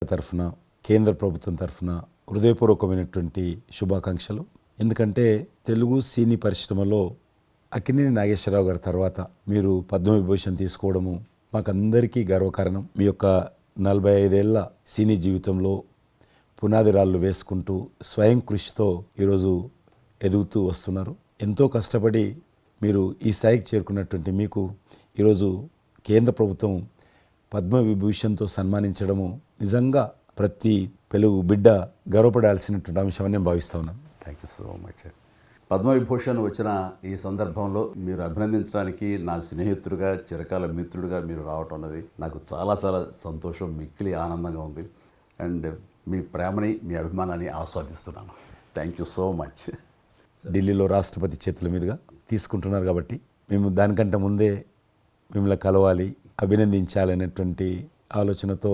తరఫున కేంద్ర ప్రభుత్వం తరఫున హృదయపూర్వకమైనటువంటి శుభాకాంక్షలు. ఎందుకంటే తెలుగు సినీ పరిశ్రమలో అక్కినేని నాగేశ్వరరావు గారి తర్వాత మీరు పద్మవిభూషణ్ తీసుకోవడము మాకందరికీ గర్వకారణం. మీ యొక్క 45 ఏళ్ల సినీ జీవితంలో పునాది రాళ్ళు వేసుకుంటూ స్వయం కృషితో ఈరోజు ఎదుగుతూ వస్తున్నారు. ఎంతో కష్టపడి మీరు ఈ స్థాయికి చేరుకున్నటువంటి మీకు ఈరోజు కేంద్ర ప్రభుత్వం పద్మవిభూషణ్తో సన్మానించడము నిజంగా ప్రతి తెలుగు బిడ్డ గర్వపడాల్సినటువంటి అంశం అని నేను భావిస్తా ఉన్నాను. Thank you so much. Padma Vibhushan వచ్చిన ఈ సందర్భంలో మీరు అభినందించడానికి నా స్నేహితుడిగా చిరకాల మిత్రుడిగా మీరు రావటం అన్నది నాకు చాలా చాలా సంతోషం, మిక్కిలి ఆనందంగా ఉంది. అండ్ మీ ప్రేమని మీ అభిమానాన్ని ఆస్వాదిస్తున్నాను. Thank you so much. ఢిల్లీలో రాష్ట్రపతి చేతుల మీదుగా తీసుకుంటున్నారు కాబట్టి మేము దానికంటే ముందే మిమ్మల్ని కలవాలి, అభినందించాలనేటువంటి ఆలోచనతో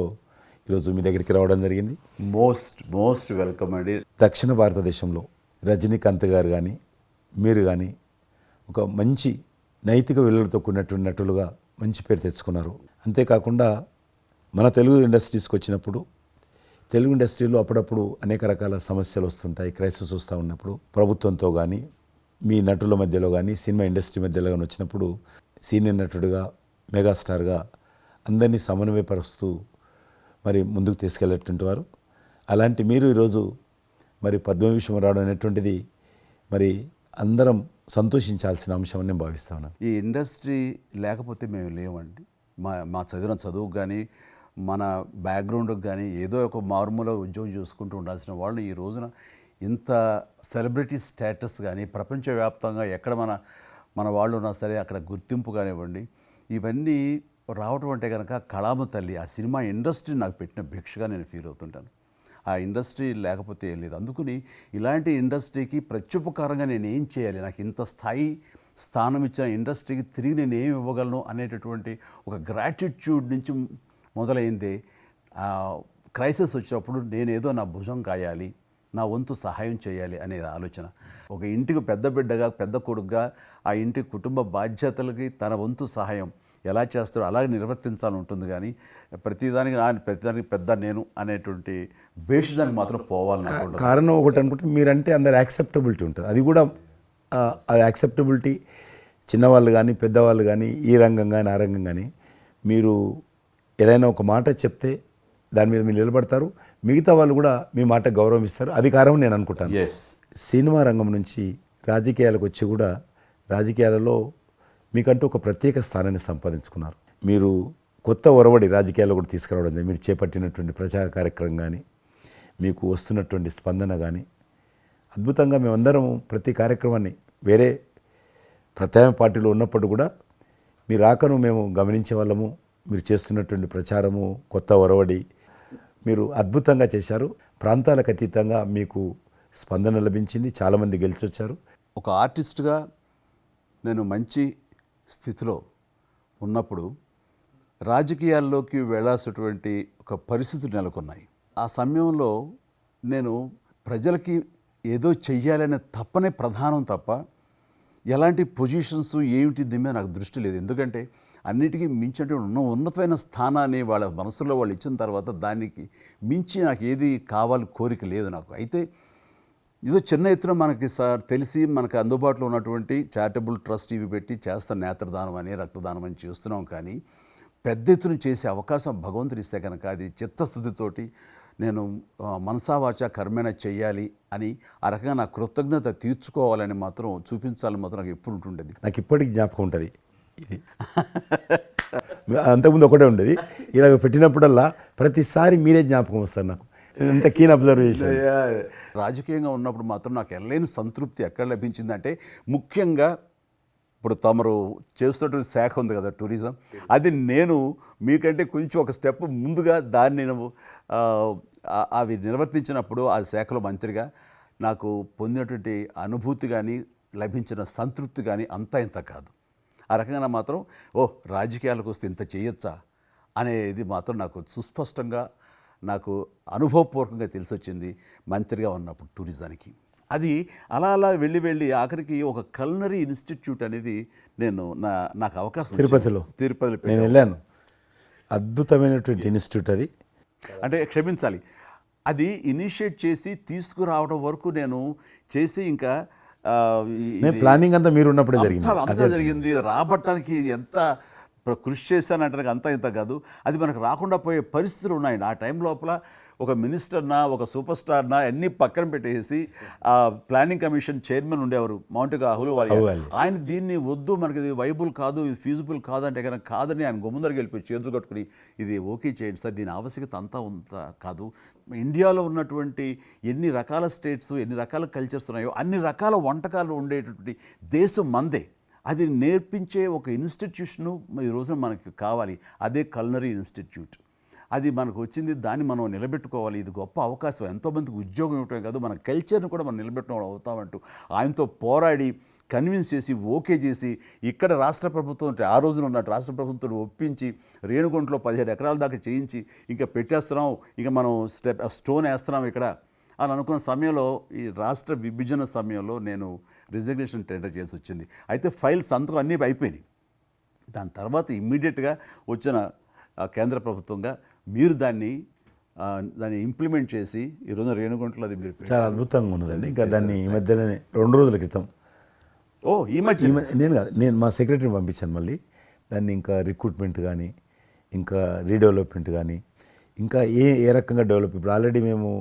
ఈరోజు మీ దగ్గరికి రావడం జరిగింది. మోస్ట్ వెల్కమ్ అండి. దక్షిణ భారతదేశంలో రజనీకాంత్ గారు కానీ మీరు కానీ ఒక మంచి నైతిక విలువలతో కూడినటువంటి నటులుగా మంచి పేరు తెచ్చుకున్నారు. అంతేకాకుండా మన తెలుగు ఇండస్ట్రీస్కి వచ్చినప్పుడు తెలుగు ఇండస్ట్రీలో అప్పుడప్పుడు అనేక రకాల సమస్యలు వస్తుంటాయి, క్రైసిస్ వస్తూ ఉన్నప్పుడు ప్రభుత్వంతో కానీ మీ నటుల మధ్యలో కానీ సినిమా ఇండస్ట్రీ మధ్యలో కానీ వచ్చినప్పుడు సీనియర్ నటుడిగా మెగాస్టార్గా అందరినీ సమన్వయపరుస్తూ మరి ముందుకు తీసుకెళ్ళేటువంటి వారు. అలాంటి మీరు ఈరోజు మరి పద్మవిభూషణ్ రావడం అనేటువంటిది మరి అందరం సంతోషించాల్సిన అంశం అని నేను భావిస్తా ఉన్నాను. ఈ ఇండస్ట్రీ లేకపోతే మేము లేవండి. మా చదివిన చదువుకు కానీ మన బ్యాక్గ్రౌండ్కి కానీ ఏదో ఒక మారుమూల ఉద్యోగం చూసుకుంటూ ఉండాల్సిన వాళ్ళు ఈ రోజున ఇంత సెలబ్రిటీ స్టేటస్ కానీ ప్రపంచవ్యాప్తంగా ఎక్కడ మన వాళ్ళు ఉన్నా సరే అక్కడ గుర్తింపు కానివ్వండి, ఇవన్నీ రావటం అంటే కనుక కళామ తల్లి ఆ సినిమా ఇండస్ట్రీ నాకు పెట్టిన భిక్షగా నేను ఫీల్ అవుతుంటాను. ఆ ఇండస్ట్రీ లేకపోతే ఏం లేదు. అందుకని ఇలాంటి ఇండస్ట్రీకి ప్రత్యుపకారంగా నేను ఏం చేయాలి, నాకు ఇంత స్థానం ఇచ్చిన ఇండస్ట్రీకి తిరిగి నేను ఏమి ఇవ్వగలను అనేటటువంటి ఒక గ్రాటిట్యూడ్ నుంచి మొదలైంది. క్రైసిస్ వచ్చినప్పుడు నేనేదో నా భుజం కాయాలి, నా వంతు సహాయం చేయాలి అనే ఆలోచన. ఒక ఇంటికి పెద్ద బిడ్డగా పెద్ద కొడుకుగా ఆ ఇంటి కుటుంబ బాధ్యతలకి తన వంతు సహాయం ఎలా చేస్తాడో అలాగే నిర్వర్తించాలని ఉంటుంది. కానీ ప్రతిదానికి పెద్ద నేను అనేటువంటి బేషిజానికి మాత్రం పోవాలని కారణం ఒకటి అనుకుంటే మీరంటే అందరు యాక్సెప్టబిలిటీ ఉంటుంది. అది కూడా ఆ యాక్సెప్టబిలిటీ చిన్నవాళ్ళు కానీ పెద్దవాళ్ళు కానీ ఈ రంగం కానీ ఆ రంగం కానీ మీరు ఏదైనా ఒక మాట చెప్తే దాని మీద మీరు నిలబడతారు, మిగతా వాళ్ళు కూడా మీ మాట గౌరవం ఇస్తారు. అది కారణం నేను అనుకుంటాను. సినిమా రంగం నుంచి రాజకీయాలకు వచ్చి కూడా రాజకీయాలలో మీకంటూ ఒక ప్రత్యేక స్థానాన్ని సంపాదించుకున్నారు. మీరు కొత్త ఒరవడి రాజకీయాల్లో కూడా తీసుకురావడం జరిగింది. మీరు చేపట్టినటువంటి ప్రచార కార్యక్రమం కానీ మీకు వస్తున్నటువంటి స్పందన కానీ అద్భుతంగా మేమందరం ప్రతి కార్యక్రమాన్ని వేరే ప్రత్యామ్నాయ పార్టీలో ఉన్నప్పుడు కూడా మీ రాకను మేము గమనించే వాళ్ళము. మీరు చేస్తున్నటువంటి ప్రచారము కొత్త ఒరవడి మీరు అద్భుతంగా చేశారు. ప్రాంతాలకు అతీతంగా మీకు స్పందన లభించింది, చాలామంది గెలిచొచ్చారు. ఒక ఆర్టిస్ట్గా నేను మంచి స్థితిలో ఉన్నప్పుడు రాజకీయాల్లోకి వెళ్ళాల్సినటువంటి ఒక పరిస్థితులు నెలకొన్నాయి. ఆ సమయంలో నేను ప్రజలకి ఏదో చెయ్యాలనే తప్పనే ప్రధానం తప్ప ఎలాంటి పొజిషన్స్ ఏమిటి దీని మీద నాకు దృష్టి లేదు. ఎందుకంటే అన్నిటికీ మించినటువంటి ఉన్నతమైన స్థానాన్ని వాళ్ళ మనసులో వాళ్ళు ఇచ్చిన తర్వాత దానికి మించి నాకు ఏది కావాలి కోరిక లేదు నాకు. అయితే ఇదో చిన్న ఎత్తున మనకి తెలిసి మనకు అందుబాటులో ఉన్నటువంటి చారిటబుల్ ట్రస్ట్ ఇవి పెట్టి చేస్తాం, నేత్రదానం అని రక్తదానం అని చేస్తున్నాం. కానీ పెద్ద ఎత్తున చేసే అవకాశం భగవంతుడు ఇస్తే కనుక అది చిత్తశుద్ధితోటి నేను మనసావాచ కర్మేణ చెయ్యాలి అని ఆ రకంగా నా కృతజ్ఞత తీర్చుకోవాలని మాత్రం చూపించాలని మాత్రం నాకు ఎప్పుడు ఉంటుండేది. నాకు ఇప్పటికి జ్ఞాపకం ఉంటుంది. ఇది అంతకుముందు ఒకటే ఉండేది, ఇలాగ పెట్టినప్పుడల్లా ప్రతిసారి మీరే జ్ఞాపకం వస్తారు నాకు. ఎంత కీన్ అబ్జర్వేషన్. రాజకీయంగా ఉన్నప్పుడు మాత్రం నాకు ఎనలేని సంతృప్తి ఎక్కడ లభించిందంటే ముఖ్యంగా ఇప్పుడు తమరు చేస్తున్నటువంటి శాఖ ఉంది కదా టూరిజం, అది నేను మీకంటే కొంచెం ఒక స్టెప్ ముందుగా దాన్ని నేను అవి నిర్వర్తించినప్పుడు ఆ శాఖలో మంత్రిగా నాకు పొందినటువంటి అనుభూతి కానీ లభించిన సంతృప్తి కానీ అంతా ఇంత కాదు. ఆ రకంగా మాత్రం రాజకీయాలకు వస్తే ఇంత చేయొచ్చా అనేది మాత్రం నాకు సుస్పష్టంగా నాకు అనుభవపూర్వకంగా తెలిసొచ్చింది మంత్రిగా ఉన్నప్పుడు టూరిజానికి. అది అలా అలా వెళ్ళి ఆఖరికి ఒక కల్నరీ ఇన్స్టిట్యూట్ అనేది నాకు అవకాశం తిరుపతిలో నేను వెళ్ళాను. అద్భుతమైనటువంటి ఇన్స్టిట్యూట్ అది. అంటే క్షమించాలి, అది ఇనిషియేట్ చేసి తీసుకురావడం వరకు నేను చేసి ఇంకా నేను ప్లానింగ్ అంతా మీరు ఉన్నప్పుడే జరిగింది. అంతా జరిగింది. రాబట్టడానికి ఎంత కృషి చేశానంటే అంతా ఇంత కాదు, అది మనకు రాకుండా పోయే పరిస్థితులు ఉన్నాయండి. ఆ టైం లోపల ఒక మినిస్టర్నా ఒక సూపర్ స్టార్నా అన్నీ పక్కన పెట్టేసి ఆ ప్లానింగ్ కమిషన్ చైర్మన్ ఉండేవారు మౌంటెక్ అహ్లూవాలియా, ఆయన దీన్ని వద్దు, మనకి ఇది వైబుల్ కాదు, ఇది ఫీజిబుల్ కాదు అంటే కనుక కాదని ఆయన గుమ్మందరికి వెళ్ళిపోయి చేతులు కట్టుకుని ఇది ఓకే చేయండి సార్, దీని ఆవశ్యకత అంతా కాదు. ఇండియాలో ఉన్నటువంటి ఎన్ని రకాల స్టేట్స్, ఎన్ని రకాల కల్చర్స్ ఉన్నాయో అన్ని రకాల వంటకాలు ఉండేటటువంటి దేశం మందే. అది నేర్పించే ఒక ఇన్స్టిట్యూషను ఈ రోజున మనకి కావాలి, అదే కల్నరీ ఇన్స్టిట్యూట్. అది మనకు వచ్చింది, దాన్ని మనం నిలబెట్టుకోవాలి. ఇది గొప్ప అవకాశం, ఎంతోమందికి ఉద్యోగం ఇవ్వటమే కాదు, మన కల్చర్ని కూడా మనం నిలబెట్టడం అవుతామంటూ ఆయనతో పోరాడి కన్విన్స్ చేసి ఓకే చేసి ఇక్కడ రాష్ట్ర ప్రభుత్వం ఆ రోజున ఉన్నట్టు రాష్ట్ర ప్రభుత్వం ఒప్పించి రేణుగుంటలో 17 ఎకరాల దాకా చేయించి ఇంకా పెట్టేస్తున్నాం, ఇంకా మనం స్టోన్ వేస్తున్నాం ఇక్కడ అని అనుకున్న సమయంలో ఈ రాష్ట్ర విభజన సమయంలో నేను రిజిగ్నేషన్ టెండర్ చేసి వచ్చింది. అయితే ఫైల్ సంతకం అన్నీ అయిపోయినాయి. దాని తర్వాత ఇమ్మీడియట్గా వచ్చిన కేంద్ర ప్రభుత్వంగా మీరు దాన్ని ఇంప్లిమెంట్ చేసి ఈరోజు రేణుగుంటలో అది మీరు చాలా అద్భుతంగా ఉన్నదండి. ఇంకా దాన్ని ఈ మధ్యలోనే 2 రోజుల క్రితం ఈ మధ్య నేను మా సెక్రటరీని పంపించాను. మళ్ళీ దాన్ని ఇంకా రిక్రూట్మెంట్ కానీ ఇంకా రీడెవలప్మెంట్ కానీ ఇంకా ఏ రకంగా డెవలప్, ఇప్పుడు ఆల్రెడీ మేము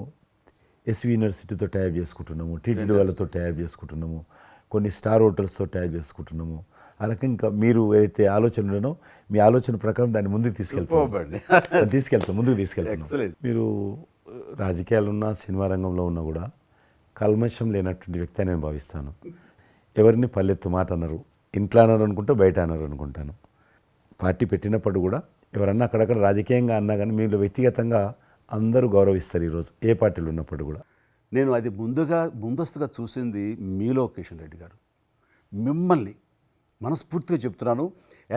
ఎస్వి యూనివర్సిటీతో టైప్ చేసుకుంటున్నాము, టీటీడీ వాళ్ళతో టైప్ చేసుకుంటున్నాము, కొన్ని స్టార్ హోటల్స్తో టైప్ చేసుకుంటున్నాము. ఆ రకంగా ఇంకా మీరు ఏదైతే ఆలోచన ఉండనో మీ ఆలోచన ప్రకారం దాన్ని ముందుకు ముందుకు తీసుకెళ్తాం. మీరు రాజకీయాలు ఉన్నా సినిమా రంగంలో ఉన్నా కూడా కల్మషం లేనటువంటి వ్యక్తి అని నేను భావిస్తాను. ఎవరిని పల్లెత్తు మాట అన్నారు, ఇంట్లో అన్నారు అనుకుంటే బయట అన్నారు అనుకుంటాను. పార్టీ పెట్టినప్పుడు కూడా ఎవరన్నా అక్కడక్కడ రాజకీయంగా అన్నా కానీ మీరు వ్యక్తిగతంగా అందరూ గౌరవిస్తారు ఈరోజు ఏ పార్టీలు ఉన్నప్పుడు కూడా. నేను అది ముందస్తుగా చూసింది మీలో కిషన్ రెడ్డి గారు. మిమ్మల్ని మనస్ఫూర్తిగా చెప్తున్నాను,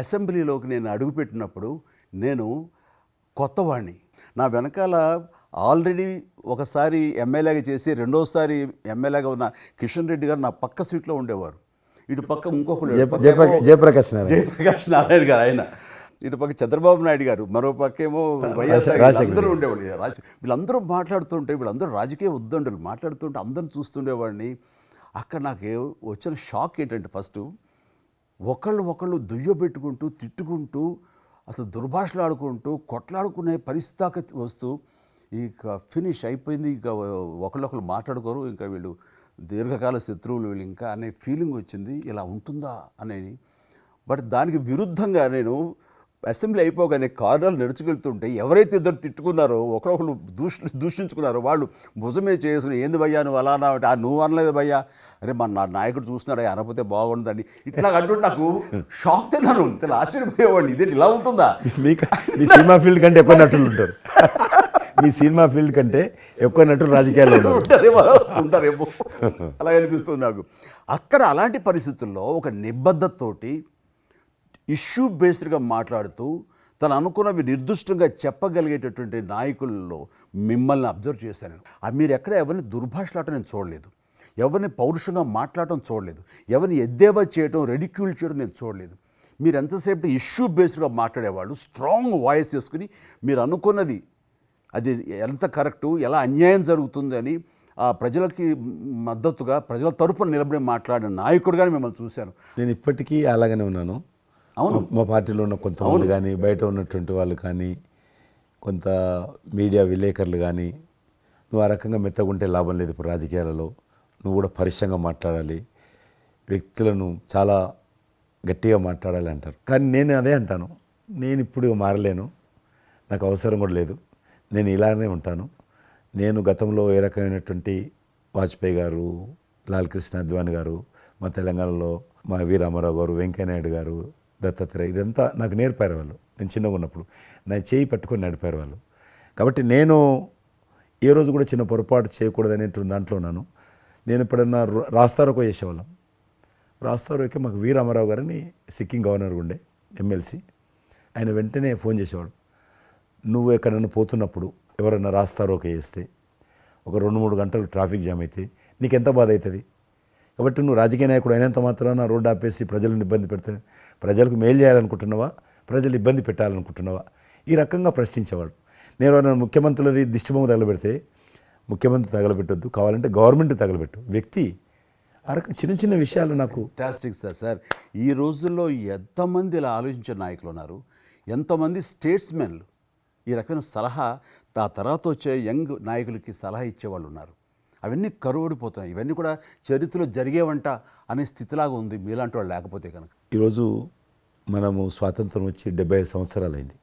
అసెంబ్లీలోకి నేను అడుగుపెట్టినప్పుడు నేను కొత్తవాడిని. నా వెనకాల ఆల్రెడీ ఒకసారి ఎమ్మెల్యేగా చేసి రెండోసారి ఎమ్మెల్యేగా ఉన్న కిషన్ రెడ్డి గారు నా పక్క సీట్లో ఉండేవారు. ఇటు పక్క ఇంకొకరు జయప్రకాష్ నారాయణ గారు, ఆయన ఇటు పక్క చంద్రబాబు నాయుడు గారు, మరో పక్కేమో వైఎస్ఆర్, అందరూ ఉండేవాళ్ళు. వీళ్ళందరూ మాట్లాడుతుంటే, వీళ్ళందరూ రాజకీయ ఉద్దండులు మాట్లాడుతుంటే అందరిని చూస్తుండేవాడిని. అక్కడ నాకు వచ్చిన షాక్ ఏంటంటే, ఫస్ట్ ఒకళ్ళు దుయ్యబెట్టుకుంటూ తిట్టుకుంటూ అసలు దుర్భాషలు ఆడుకుంటూ కొట్లాడుకునే పరిస్థితి వస్తూ ఇక ఫినిష్ అయిపోయింది, ఇక ఒకళ్ళొకళ్ళు మాట్లాడుకోరు, ఇంకా వీళ్ళు దీర్ఘకాల శత్రువులు వీళ్ళు ఇంకా అనే ఫీలింగ్ వచ్చింది. ఇలా ఉంటుందా అనేది. బట్ దానికి విరుద్ధంగా నేను అసెంబ్లీ అయిపోగానే కారులో నడుచుకెళ్తుంటే ఎవరైతే ఇద్దరు తిట్టుకున్నారో ఒకరొకరు దూషించుకున్నారో వాళ్ళు భుజమే చేసుకుని ఏంది భయ్యా నువ్వు అలా అన్నా, నువ్వు అనలేదు భయ్యా, అరే నా నాయకుడు చూస్తున్నాడు అనకపోతే బాగుంటుందని ఇట్లా అంటుంటే నాకు షాక్ తిన్నాను, చాలా ఆశ్చర్యపోయేవాడిని. ఇదే ఇలా ఉంటుందా? మీ సినిమా ఫీల్డ్ కంటే ఎక్కువ నటులు ఉంటారు, మీ సినిమా ఫీల్డ్ కంటే ఎక్కువ నటులు రాజకీయాల్లో ఉంటారేమో అలాగే అనిపిస్తుంది నాకు. అక్కడ అలాంటి పరిస్థితుల్లో ఒక నిబద్ధతతోటి ఇష్యూ బేస్డ్గా మాట్లాడుతూ తను అనుకున్నవి నిర్దిష్టంగా చెప్పగలిగేటటువంటి నాయకుల్లో మిమ్మల్ని అబ్జర్వ్ చేశాను. మీరు ఎక్కడ ఎవరిని దుర్భాషలాటం నేను చూడలేదు, ఎవరిని పౌరుషంగా మాట్లాడటం చూడలేదు, ఎవరిని ఎద్దేవా చేయటం రెడిక్యూల్ చేయడం నేను చూడలేదు. మీరు ఎంతసేపు ఇష్యూ బేస్డ్గా మాట్లాడేవాళ్ళు, స్ట్రాంగ్ వాయిస్ చేసుకుని మీరు అనుకున్నది అది ఎంత కరెక్టు, ఎలా అన్యాయం జరుగుతుంది అని ఆ ప్రజలకి మద్దతుగా ప్రజల తరపున నిలబడి మాట్లాడిన నాయకుడుగానే మిమ్మల్ని చూశాను. నేను ఇప్పటికీ అలాగనే ఉన్నాను. అవును, మా పార్టీలో ఉన్న కొంతమంది కానీ బయట ఉన్నటువంటి వాళ్ళు కానీ కొంత మీడియా విలేకరులు కానీ నువ్వు ఆ రకంగా మెత్తగుంటే లాభం లేదు, ఇప్పుడు రాజకీయాలలో నువ్వు కూడా పరుషంగా మాట్లాడాలి, వ్యక్తులను చాలా గట్టిగా మాట్లాడాలి అంటారు. కానీ నేను అదే అంటాను, నేను ఇప్పుడు మారలేను, నాకు అవసరం కూడా లేదు, నేను ఇలానే ఉంటాను. నేను గతంలో ఏ రకమైనటువంటి వాజ్పేయి గారు, లాల్ కృష్ణ అద్వానీ గారు, మా తెలంగాణలో మా వి రామారావు గారు, వెంకయ్యనాయుడు గారు, దత్తాత్రేయ, ఇదంతా నాకు నేర్పారు వాళ్ళు. నేను చిన్నగా ఉన్నప్పుడు నా చేయి పట్టుకొని నడిపారు వాళ్ళు. కాబట్టి నేను ఏ రోజు కూడా చిన్న పొరపాటు చేయకూడదు అనేటువంటి దాంట్లో ఉన్నాను. నేను ఎప్పుడన్నా రాస్తారోకో చేసేవాళ్ళం. రాస్తారోకే మాకు వి రామారావు గారని సిక్కిం గవర్నర్ ఉండే ఎమ్మెల్సీ, ఆయన వెంటనే ఫోన్ చేసేవాడు. నువ్వు ఎక్కడన్నా పోతున్నప్పుడు ఎవరన్నా రాస్తారోకే చేస్తే ఒక 2-3 గంటలు ట్రాఫిక్ జామ్ అయితే నీకెంత బాధ అవుతుంది? కాబట్టి నువ్వు రాజకీయ నాయకుడు అయినంత మాత్రాన రోడ్డు ఆపేసి ప్రజలను ఇబ్బంది పెడితే ప్రజలకు మేలు చేయాలనుకుంటున్నావా, ప్రజలు ఇబ్బంది పెట్టాలనుకుంటున్నావా? ఈ రకంగా ప్రశ్నించేవాడు. నేను ఎవరైనా ముఖ్యమంత్రులది దిష్టిబొమ్మ తగలబెడితే ముఖ్యమంత్రి తగలబెట్టొద్దు, కావాలంటే గవర్నమెంట్ తగలబెట్టు, వ్యక్తి ఆ రకం చిన్న చిన్న విషయాలు నాకు ఫ్యాంటాస్టిక్ సార్. ఈ రోజుల్లో ఎంతమంది ఇలా ఆలోచించే నాయకులు ఉన్నారు, ఎంతమంది స్టేట్స్మెన్లు ఈ రకమైన సలహా ఆ తర్వాత వచ్చే యంగ్ నాయకులకి సలహా ఇచ్చేవాళ్ళు ఉన్నారు. అవన్నీ కరువడిపోతున్నాయి. ఇవన్నీ కూడా చరిత్రలో జరిగేవంట అనే స్థితిలాగా ఉంది మీలాంటి వాళ్ళు లేకపోతే కనుక. ఈరోజు మనము స్వాతంత్రం వచ్చి 75 సంవత్సరాలైంది.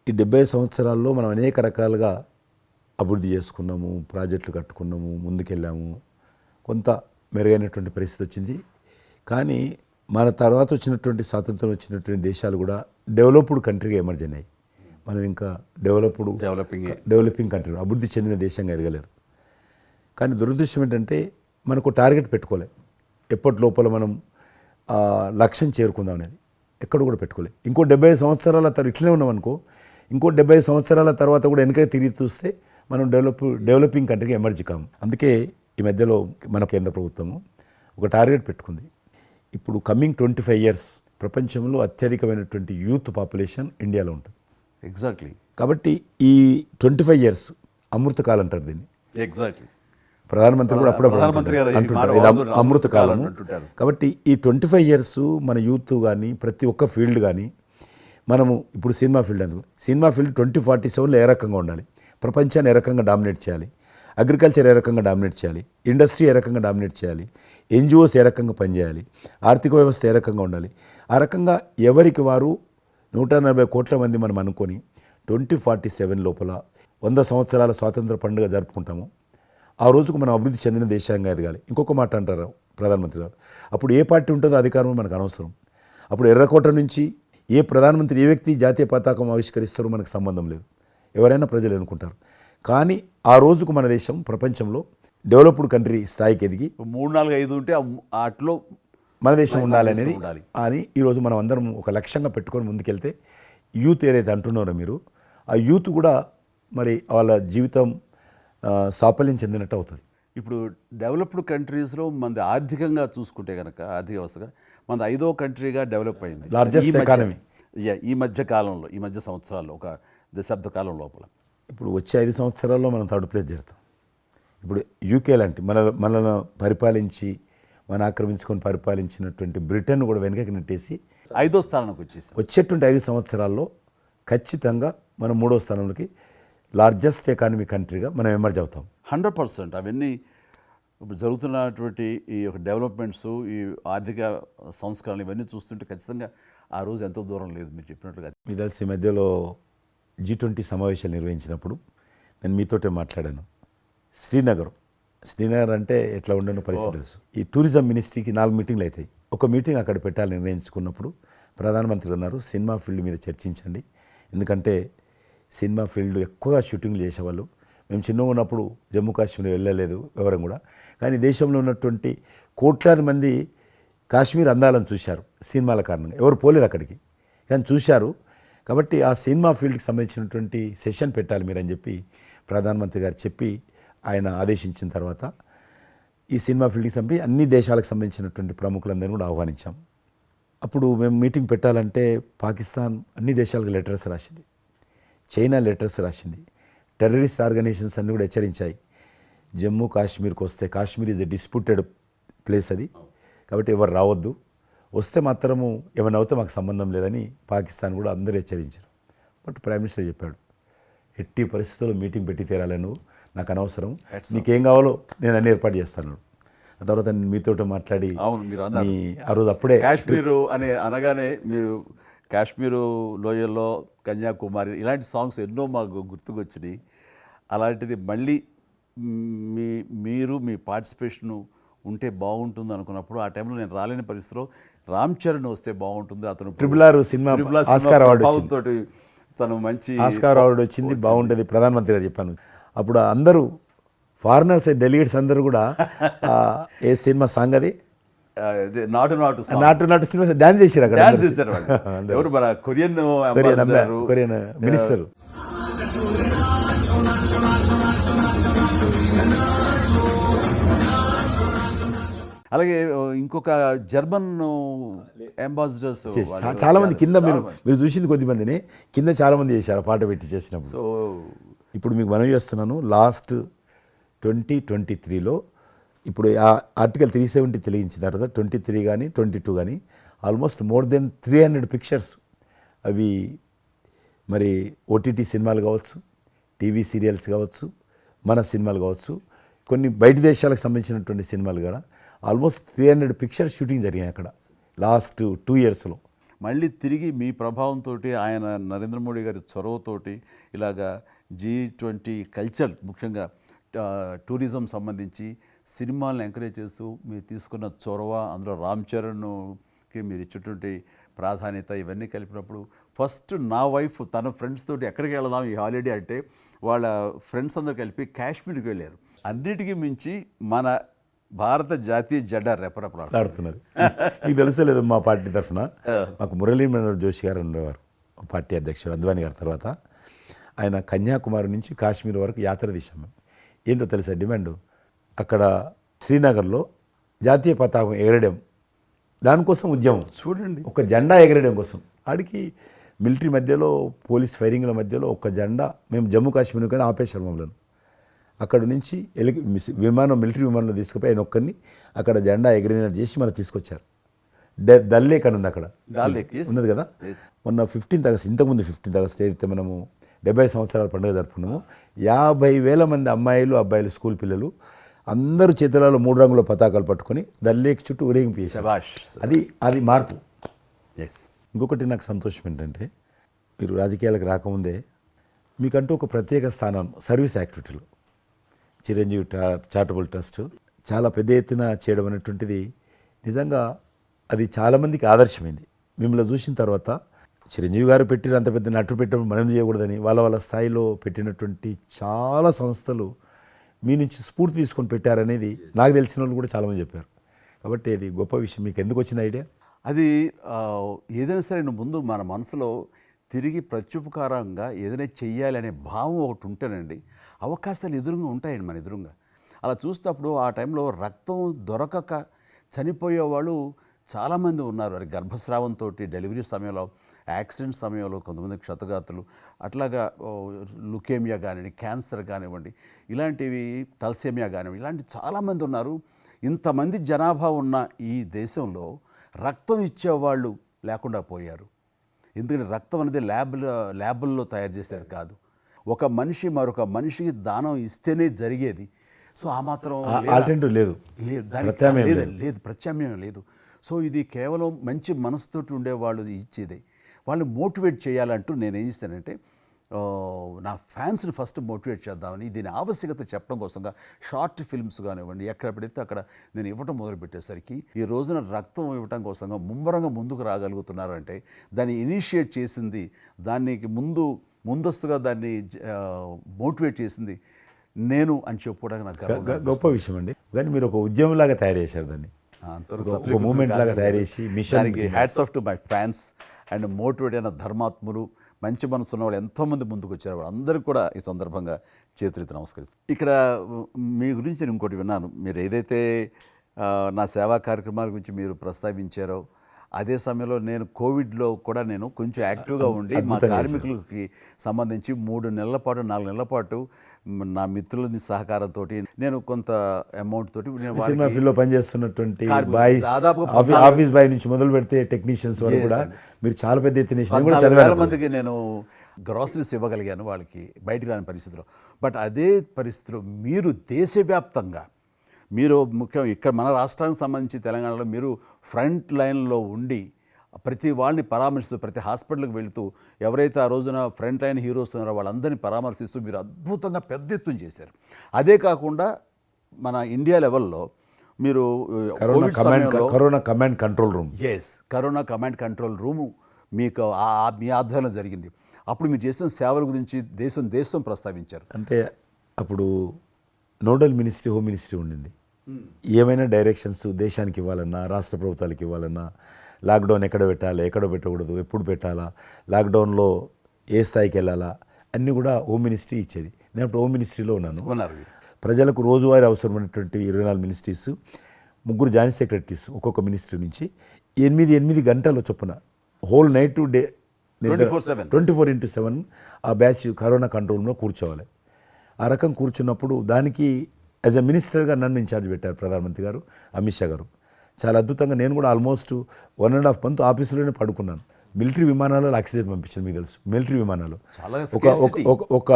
ఈ 75 సంవత్సరాల్లో మనం అనేక రకాలుగా అభివృద్ధి చేసుకున్నాము, ప్రాజెక్టులు కట్టుకున్నాము, ముందుకెళ్ళాము, కొంత మెరుగైనటువంటి పరిస్థితి వచ్చింది. కానీ మన తర్వాత వచ్చినటువంటి స్వాతంత్రం వచ్చినటువంటి దేశాలు కూడా డెవలప్డ్ కంట్రీగా ఎమర్జ్ అయినాయి. మనం ఇంకా డెవలపింగ్ కంట్రీ, అభివృద్ధి చెందిన దేశంగా ఎదగలేదు. కానీ దురదృష్టం ఏంటంటే మనకు టార్గెట్ పెట్టుకోలే, ఎప్పటి లోపల మనం లక్ష్యం చేరుకుందాం అనేది ఎక్కడ కూడా పెట్టుకోలేదు. ఇంకో 75 సంవత్సరాల తర్వాత ఇట్లనే ఉన్నాం అనుకో, ఇంకో 75 సంవత్సరాల తర్వాత కూడా వెనక తిరిగి చూస్తే మనం డెవలపింగ్ కంట్రీగా ఎమర్జ్ కాము. అందుకే ఈ మధ్యలో మన కేంద్ర ప్రభుత్వము ఒక టార్గెట్ పెట్టుకుంది. ఇప్పుడు కమింగ్ 25 ఇయర్స్ ప్రపంచంలో అత్యధికమైనటువంటి యూత్ పాపులేషన్ ఇండియాలో ఉంటుంది. ఎగ్జాక్ట్లీ. కాబట్టి ఈ 25 ఇయర్స్ అమృతకాలం అంటారు దీన్ని. ఎగ్జాక్ట్లీ. ప్రధానమంత్రి కూడా అప్పుడప్పుడు అంటుంటారు ఇది అమృతకాలం. కాబట్టి ఈ 25 ఇయర్స్ మన యూత్ కానీ ప్రతి ఒక్క ఫీల్డ్ కానీ మనము ఇప్పుడు సినిమా ఫీల్డ్ అందుకు సినిమా ఫీల్డ్ 2047లో ఏ రకంగా ఉండాలి, ప్రపంచాన్ని ఏ రకంగా డామినేట్ చేయాలి, అగ్రికల్చర్ ఏ రకంగా డామినేట్ చేయాలి, ఇండస్ట్రీ ఏ రకంగా డామినేట్ చేయాలి, ఎన్జిఓస్ ఏ రకంగా పనిచేయాలి, ఆర్థిక వ్యవస్థ ఏ రకంగా ఉండాలి, ఆ రకంగా ఎవరికి వారు 140 కోట్ల మంది మనం అనుకొని 2047 లోపల 100 సంవత్సరాల స్వాతంత్ర పండుగ జరుపుకుంటాము. ఆ రోజుకు మనం అభివృద్ధి చెందిన దేశంగా ఎదగాలి. ఇంకొక మాట అంటారు ప్రధానమంత్రి గారు, అప్పుడు ఏ పార్టీ ఉంటుందో అధికారం మనకు అనవసరం. అప్పుడు ఎర్రకోట నుంచి ఏ ప్రధానమంత్రి ఏ వ్యక్తి జాతీయ పతాకం ఆవిష్కరిస్తారో మనకు సంబంధం లేదు, ఎవరైనా ప్రజలు అనుకుంటారు. కానీ ఆ రోజుకు మన దేశం ప్రపంచంలో డెవలప్డ్ కంట్రీ స్థాయికి ఎదిగి 3, 4, 5 ఉంటే అట్లో మన దేశం ఉండాలి అనేది అని ఈరోజు మనం అందరం ఒక లక్ష్యంగా పెట్టుకొని ముందుకెళ్తే యూత్ ఏదైతే అంటున్నారో మీరు, ఆ యూత్ కూడా మరి వాళ్ళ జీవితం సాఫల్యం చెందినట్టు అవుతుంది. ఇప్పుడు డెవలప్డ్ కంట్రీస్లో మనది ఆర్థికంగా చూసుకుంటే కనుక ఆర్థిక వ్యవస్థగా మనది 5వ కంట్రీగా డెవలప్ అయింది. లార్జెస్ట్ ఎకానమీ ఈ మధ్య కాలంలో, ఈ మధ్య సంవత్సరాల్లో, ఒక దశాబ్ద కాలం లోపల. ఇప్పుడు వచ్చే 5 సంవత్సరాల్లో మనం థర్డ్ ప్లేస్ చేరుతాం. ఇప్పుడు యూకే లాంటి మనల్ని పరిపాలించి ఆక్రమించుకొని పరిపాలించినటువంటి బ్రిటన్ కూడా వెనకకి నెట్టేసి 5వ స్థానానికి వచ్చేసాం. వచ్చేటువంటి 5 సంవత్సరాల్లో ఖచ్చితంగా మనం 3వ స్థానంలోకి లార్జెస్ట్ ఎకానమీ కంట్రీగా మనం ఎమర్జ్ అవుతాం. 100%. అవన్నీ ఇప్పుడు జరుగుతున్నటువంటి ఈ యొక్క డెవలప్మెంట్స్, ఈ ఆర్థిక సంస్కరణలు ఇవన్నీ చూస్తుంటే ఖచ్చితంగా ఆ రోజు ఎంతో దూరం లేదు మీరు చెప్పినట్లుగా. మీ తెలిసి మధ్యలో G20 సమావేశాలు నిర్వహించినప్పుడు నేను మీతోటే మాట్లాడాను. శ్రీనగర్ అంటే ఎట్లా ఉండను పరిస్థితి తెలుసు. ఈ టూరిజం మినిస్ట్రీకి 4 మీటింగ్లు అవుతాయి. ఒక మీటింగ్ అక్కడ పెట్టాలని నిర్ణయించుకున్నప్పుడు ప్రధానమంత్రి అన్నారు, సినిమా ఫీల్డ్ మీద చర్చించండి, ఎందుకంటే సినిమా ఫీల్డ్ ఎక్కువగా షూటింగ్లు చేసేవాళ్ళు. మేము చిన్నగా ఉన్నప్పుడు జమ్మూ కాశ్మీర్ వెళ్ళలేదు ఎవరం కూడా, కానీ దేశంలో ఉన్నటువంటి కోట్లాది మంది కాశ్మీర్ అందాలను చూశారు సినిమాల కారణంగా. ఎవరు పోలేదు అక్కడికి, కానీ చూశారు. కాబట్టి ఆ సినిమా ఫీల్డ్కి సంబంధించినటువంటి సెషన్ పెట్టాలి మీరని చెప్పి ప్రధానమంత్రి గారు చెప్పి ఆయన ఆదేశించిన తర్వాత ఈ సినిమా ఫీల్డ్కి సంబంధించి అన్ని దేశాలకు సంబంధించినటువంటి ప్రముఖులందరినీ కూడా ఆహ్వానించాం. అప్పుడు మేము మీటింగ్ పెట్టాలంటే పాకిస్తాన్ అన్ని దేశాలకు లెటర్స్ రాసింది, చైనా లెటర్స్ రాసింది, టెర్రరిస్ట్ ఆర్గనైజేషన్స్ అన్నీ కూడా హెచ్చరించాయి. జమ్మూ కాశ్మీర్కి వస్తే, Kashmir is a disputed place అది, కాబట్టి ఎవరు రావద్దు, వస్తే మాత్రము ఏమైనా అవుతే మాకు సంబంధం లేదని పాకిస్తాన్ కూడా అందరూ హెచ్చరించారు. బట్ ప్రైమ్ మినిస్టర్ చెప్పాడు, ఎట్టి పరిస్థితుల్లో మీటింగ్ పెట్టి తీరాలి, నువ్వు నాకు అనవసరం, నీకేం కావాలో నేను అన్ని ఏర్పాటు చేస్తాను. ఆ తర్వాత నేను మీతో మాట్లాడి ఆ రోజు అప్పుడే కాశ్మీరు అనగానే మీరు కాశ్మీరు లోయల్లో కన్యాకుమారి ఇలాంటి సాంగ్స్ ఎన్నో మాకు గుర్తుకొచ్చినాయి. అలాంటిది మళ్ళీ మీరు మీ పార్టిసిపేషన్ ఉంటే బాగుంటుంది అనుకున్నప్పుడు ఆ టైంలో నేను రాలేని పరిస్థితిలో రామ్ చరణ్ వస్తే బాగుంటుంది, అతను RRR సినిమా ఆస్కార్ అవార్డు తోటి తను మంచి ఆస్కార్ అవార్డు వచ్చింది, బాగుంటుంది, ప్రధానమంత్రి గారు చెప్పాను. అప్పుడు అందరూ ఫారినర్స్ డెలిగేట్స్ అందరూ కూడా ఏ సినిమా సాంగ్ అది నాటు సినిమా డాన్స్ చేశారు అక్కడ. ఎవరు మన కొరియన్ మినిస్టర్. అలాగే ఇంకొక జర్మన్ అంబాసిడర్స్ చాలా మంది కింద మీరు చూసింది కొద్ది మందిని, కింద చాలా మంది చేశారు పాట పెట్టి చేసినప్పుడు. సో ఇప్పుడు మీకు మనవి చేస్తున్నాను, లాస్ట్ 2023లో ఇప్పుడు ఆ ఆర్టికల్ 370 తెలియించిన తర్వాత 23 కానీ 22 కానీ ఆల్మోస్ట్ మోర్ దెన్ 300 పిక్చర్స్ అవి మరి ఓటీటీ సినిమాలు కావచ్చు, టీవీ సీరియల్స్ కావచ్చు, మన సినిమాలు కావచ్చు, కొన్ని బయట దేశాలకు సంబంధించినటువంటి సినిమాలు కూడా ఆల్మోస్ట్ 300 పిక్చర్స్ షూటింగ్ జరిగాయి అక్కడ లాస్ట్ 2 ఇయర్స్లో. మళ్ళీ తిరిగి మీ ప్రభావంతో ఆయన నరేంద్ర మోడీ గారి చొరవతోటి ఇలాగా G20 కల్చర్ ముఖ్యంగా టూరిజం సంబంధించి సినిమాలను ఎంకరేజ్ చేస్తూ మీరు తీసుకున్న చొరవ, అందులో రామ్ చరణ్కి మీరు ఇచ్చేటువంటి ప్రాధాన్యత ఇవన్నీ కలిపినప్పుడు ఫస్ట్ నా వైఫ్ తన ఫ్రెండ్స్ తోటి ఎక్కడికి వెళదాం ఈ హాలిడే అంటే వాళ్ళ ఫ్రెండ్స్ అందరు కలిపి కాశ్మీర్కి వెళ్ళారు. అన్నిటికీ మించి మన భారత జాతీయ జెండా ఆడుతున్నారు. మీకు తెలుసలేదు, మా పార్టీ తరఫున మాకు మురళీ మనోహర్ జోషి గారు ఉండేవారు, పార్టీ అధ్యక్షుడు అద్వానీ గారి తర్వాత. ఆయన కన్యాకుమారి నుంచి కాశ్మీర్ వరకు యాత్ర తీసాము. ఏంటో తెలుసా డిమాండ్? అక్కడ శ్రీనగర్లో జాతీయ పతాకం ఎగరడం, దానికోసం ఉద్యమం. చూడండి, ఒక జెండా ఎగరడం కోసం. ఆడికి మిలిటరీ మధ్యలో, పోలీస్ ఫైరింగ్ల మధ్యలో ఒక జెండా, మేము జమ్మూ కాశ్మీర్ కానీ ఆపేశారు మమ్మల్ని. అక్కడ నుంచి విమానం, మిలిటరీ విమానంలో తీసుకుపోయి ఆయన ఒక్కరిని అక్కడ జెండా ఎగిరినట్టు చేసి మళ్ళీ తీసుకొచ్చారు. దల్ లేక్ అని ఉంది అక్కడ, ఉన్నది కదా. మొన్న 15th ఆగస్ట్, ఇంతకుముందు 15th ఆగస్ట్ ఏదైతే మనము 70 సంవత్సరాల పండుగ జరుపుకున్నాము, 50,000 మంది అమ్మాయిలు, అబ్బాయిలు, స్కూల్ పిల్లలు అందరూ చేతులలో 3 రంగుల పతాకాలు పట్టుకొని దల్ లేక్ చుట్టూ ఊరేగింపు చేశారు. అది మార్పు. ఇంకొకటి నాకు సంతోషం ఏంటంటే, మీరు రాజకీయాలకు రాకముందే మీకంటూ ఒక ప్రత్యేక స్థానం సర్వీస్ యాక్టివిటీలు, చిరంజీవి చారిటబుల్ ట్రస్ట్ చాలా పెద్ద ఎత్తున చేయడం అనేటువంటిది నిజంగా అది చాలామందికి ఆదర్శమైంది. మిమ్మల్ని చూసిన తర్వాత చిరంజీవి గారు పెట్టిన అంత పెద్ద నటు పెట్టడం మనం చేయకూడదని వాళ్ళ స్థాయిలో పెట్టినటువంటి చాలా సంస్థలు మీ నుంచి స్ఫూర్తి తీసుకొని పెట్టారనేది నాకు తెలిసిన వాళ్ళు కూడా చాలామంది చెప్పారు. కాబట్టి అది గొప్ప విషయం. మీకు ఎందుకు వచ్చింది ఐడియా? అది ఏదైనా సరే ముందు మన మనసులో తిరిగి ప్రత్యుపకారంగా ఏదైనా చెయ్యాలి అనే భావం ఒకటి ఉంటేనండి, అవకాశాలు ఎదురుగా ఉంటాయండి మన ఎదురుగా. అలా చూసినప్పుడు ఆ టైంలో రక్తం దొరకక చనిపోయే వాళ్ళు చాలామంది ఉన్నారు. అది గర్భస్రావంతో, డెలివరీ సమయంలో, యాక్సిడెంట్ సమయంలో కొంతమంది క్షతగాతులు, అట్లాగా లుకేమియా కానివ్వండి, క్యాన్సర్ కానివ్వండి, ఇలాంటివి తలసేమియా కానివ్వండి, ఇలాంటి చాలామంది ఉన్నారు. ఇంతమంది జనాభా ఉన్న ఈ దేశంలో రక్తం ఇచ్చేవాళ్ళు లేకుండా పోయారు. ఎందుకంటే రక్తం అనేది ల్యాబుల్లో తయారు చేసేది కాదు, ఒక మనిషి మరొక మనిషికి దానం ఇస్తేనే జరిగేది. సో ఆ మాత్రం ఆల్టర్నేటివ్ లేదు, ప్రత్యామ్నాయం లేదు. సో ఇది కేవలం మంచి మనసుతోటి ఉండేవాళ్ళు ఇచ్చేదే. వాళ్ళు మోటివేట్ చేయాలంటూ నేను ఏం చేస్తానంటే, నా ఫ్యాన్స్ని ఫస్ట్ మోటివేట్ చేద్దామని దీని ఆవశ్యకత చెప్పడం కోసంగా షార్ట్ ఫిల్మ్స్ కానివ్వండి, ఎక్కడ పెడితే అక్కడ నేను ఇవ్వటం మొదలుపెట్టేసరికి ఈ రోజున రక్తం ఇవ్వటం కోసంగా ముమ్మరంగా ముందుకు రాగలుగుతున్నారు అంటే దాన్ని ఇనిషియేట్ చేసింది, దానికి ముందస్తుగా దాన్ని మోటివేట్ చేసింది నేను అని చెప్పుకోవడానికి నాకు గొప్ప విషయం అండి. కానీ మీరు ఒక ఉద్యమంలాగా తయారు చేశారు దాన్ని, ఒక మూమెంట్ లాగా తయారు చేసి మిషన్కి hats off to my fans and motivate అయిన ధర్మాత్ములు, మంచి మనసు ఉన్న వాళ్ళు ఎంతోమంది ముందుకు వచ్చారు. వాళ్ళందరికీ కూడా ఈ సందర్భంగా చేతులెత్తి నమస్కరిస్తాను. ఇక్కడ మీ గురించి నేను ఇంకోటి విన్నాను, మీరు ఏదైతే నా సేవా కార్యక్రమాల గురించి మీరు ప్రస్తావించారో అదే సమయంలో నేను కోవిడ్లో కూడా నేను కొంచెం యాక్టివ్గా ఉండి మా కార్మికులకి సంబంధించి 3 నెలల పాటు 4 నెలల పాటు నా మిత్రుల సహకారంతో నేను కొంత అమౌంట్ తోటి సినిమా ఫీల్డ్లో పనిచేస్తున్నటువంటి బాయ్, ఆఫీస్ బాయ్ నుంచి మొదలు పెడితే టెక్నీషియన్స్ వరకు కూడా మీరు చాలా పెద్ద ఎత్తున చాలా మందికి నేను గ్రాసరీస్ ఇవ్వగలిగాను, వాళ్ళకి బయటికి రాని పరిస్థితిలో. బట్ అదే పరిస్థితిలో మీరు దేశవ్యాప్తంగా, మీరు ముఖ్యం ఇక్కడ మన రాష్ట్రానికి సంబంధించి తెలంగాణలో మీరు ఫ్రంట్ లైన్లో ఉండి ప్రతి వాళ్ళని పరామర్శిస్తూ, ప్రతి హాస్పిటల్కి వెళుతూ, ఎవరైతే ఆ రోజున ఫ్రంట్ లైన్ హీరోస్ ఉన్నారో వాళ్ళందరినీ పరామర్శిస్తూ మీరు అద్భుతంగా పెద్ద ఎత్తున చేశారు. అదే కాకుండా మన ఇండియా లెవెల్లో మీరు corona command control room, corona command control room మీకు మీ ఆధ్వర్యంలో జరిగింది. అప్పుడు మీరు చేసిన సేవల గురించి దేశం ప్రస్తావించారు. అంటే అప్పుడు నోడల్ మినిస్ట్రీ, హోమ్ మినిస్ట్రీ ఉండింది. ఏమైనా డైరెక్షన్స్ దేశానికి ఇవ్వాలన్నా, రాష్ట్ర ప్రభుత్వాలకు ఇవ్వాలన్నా, లాక్డౌన్ ఎక్కడ పెట్టాలి, ఎక్కడ పెట్టకూడదు, ఎప్పుడు పెట్టాలా, లాక్డౌన్లో ఏ స్థాయికి వెళ్ళాలా, అన్నీ కూడా హోమ్ మినిస్ట్రీ ఇచ్చేది. నేను అప్పుడు హోమ్ మినిస్ట్రీలో ఉన్నాను. ప్రజలకు రోజువారీ అవసరమైనటువంటి 24 మినిస్ట్రీస్, 3 జాయింట్ సెక్రటరీస్ ఒక్కొక్క మినిస్ట్రీ నుంచి 8 గంటల చొప్పున హోల్ నైట్ టు డే 24/7 ఆ బ్యాచ్ కరోనా కంట్రోల్ రూమ్లో కూర్చోవాలి. ఆ రకం కూర్చున్నప్పుడు దానికి యాజ్ ఎ మినిస్టర్గా నన్ను ఇన్ఛార్జ్ పెట్టారు ప్రధానమంత్రి గారు, అమిత్ షా గారు. చాలా అద్భుతంగా నేను కూడా ఆల్మోస్ట్ 1.5 మంత్ ఆఫీసులోనే పడుకున్నాను. మిలిటరీ విమానాలలో ఆక్సిజన్ పంపించాను, మీకు తెలుసు మిలిటరీ విమానాలు. చాలా ఒక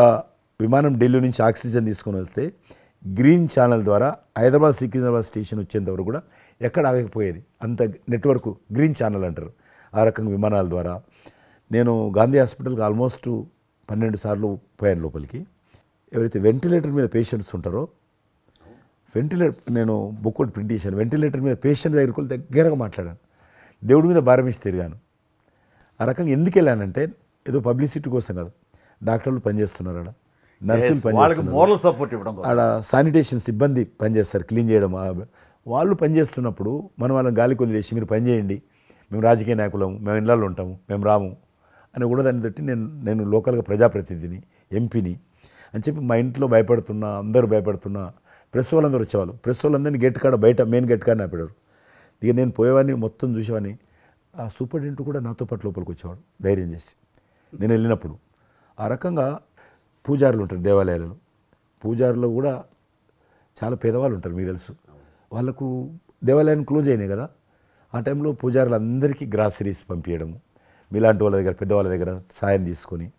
విమానం ఢిల్లీ నుంచి ఆక్సిజన్ తీసుకొని వస్తే గ్రీన్ ఛానల్ ద్వారా హైదరాబాద్ సికింద్రాబాద్ స్టేషన్ వచ్చేంత వరకు కూడా ఎక్కడ ఆగకపోయేది. అంత నెట్వర్క్ గ్రీన్ ఛానల్ అంటారు. ఆ రకంగా విమానాల ద్వారా నేను గాంధీ హాస్పిటల్కి ఆల్మోస్ట్ 12 సార్లు పోయాను లోపలికి. ఎవరైతే వెంటిలేటర్ మీద పేషెంట్స్ ఉంటారో నేను బుక్ ఒకటి ప్రింట్ చేశాను. వెంటిలేటర్ మీద పేషెంట్ దగ్గరికి వెళ్ళి దగ్గరగా మాట్లాడాను. దేవుడి మీద భారం ఇచ్చి తిరిగాను. ఆ రకంగా ఎందుకు వెళ్ళానంటే ఏదో పబ్లిసిటీ కోసం కాదు. డాక్టర్లు పనిచేస్తున్నారు, ఆడ నర్సులు పనిచేస్తున్నారు, మోరల్ సపోర్ట్ ఇవ్వడం కోసం. ఆడ శానిటేషన్ సిబ్బంది పనిచేస్తారు, క్లీన్ చేయడం. వాళ్ళు పనిచేస్తున్నప్పుడు మనం వాళ్ళని గాలికి వదిలేసి మీరు పని చేయండి, మేము రాజకీయ నాయకులము, మేము ఇళ్ళల్లో ఉంటాము, మేము రాము అని కూడా దాన్ని బట్టి నేను లోకల్గా ప్రజాప్రతినిధిని, ఎంపీని అని చెప్పి మా ఇంట్లో భయపడుతున్నా, అందరూ భయపడుతున్నా. ప్రెస్ వాళ్ళందరూ వచ్చేవాళ్ళు. ప్రెస్ వాళ్ళందరినీ గేట్ కాడ బయట మెయిన్ గేట్ కాడ ఆపాడు. ఇక నేను పోయేవాడిని, మొత్తం చూసేవాడిని. ఆ సూపరింటెండెంట్ కూడా నాతో పాటు లోపలికి వచ్చేవాడు ధైర్యం చేసి నేను వెళ్ళినప్పుడు. ఆ రకంగా పూజారులు ఉంటారు దేవాలయాలలో. పూజారులు కూడా చాలా పేదవాళ్ళు ఉంటారు, మీకు తెలుసు. వాళ్ళకు దేవాలయాన్ని క్లోజ్ అయినాయి కదా, ఆ టైంలో పూజారులందరికీ గ్రాసరీస్ పంపించడము, మీలాంటి వాళ్ళ దగ్గర పెద్దవాళ్ళ దగ్గర సాయం తీసుకొని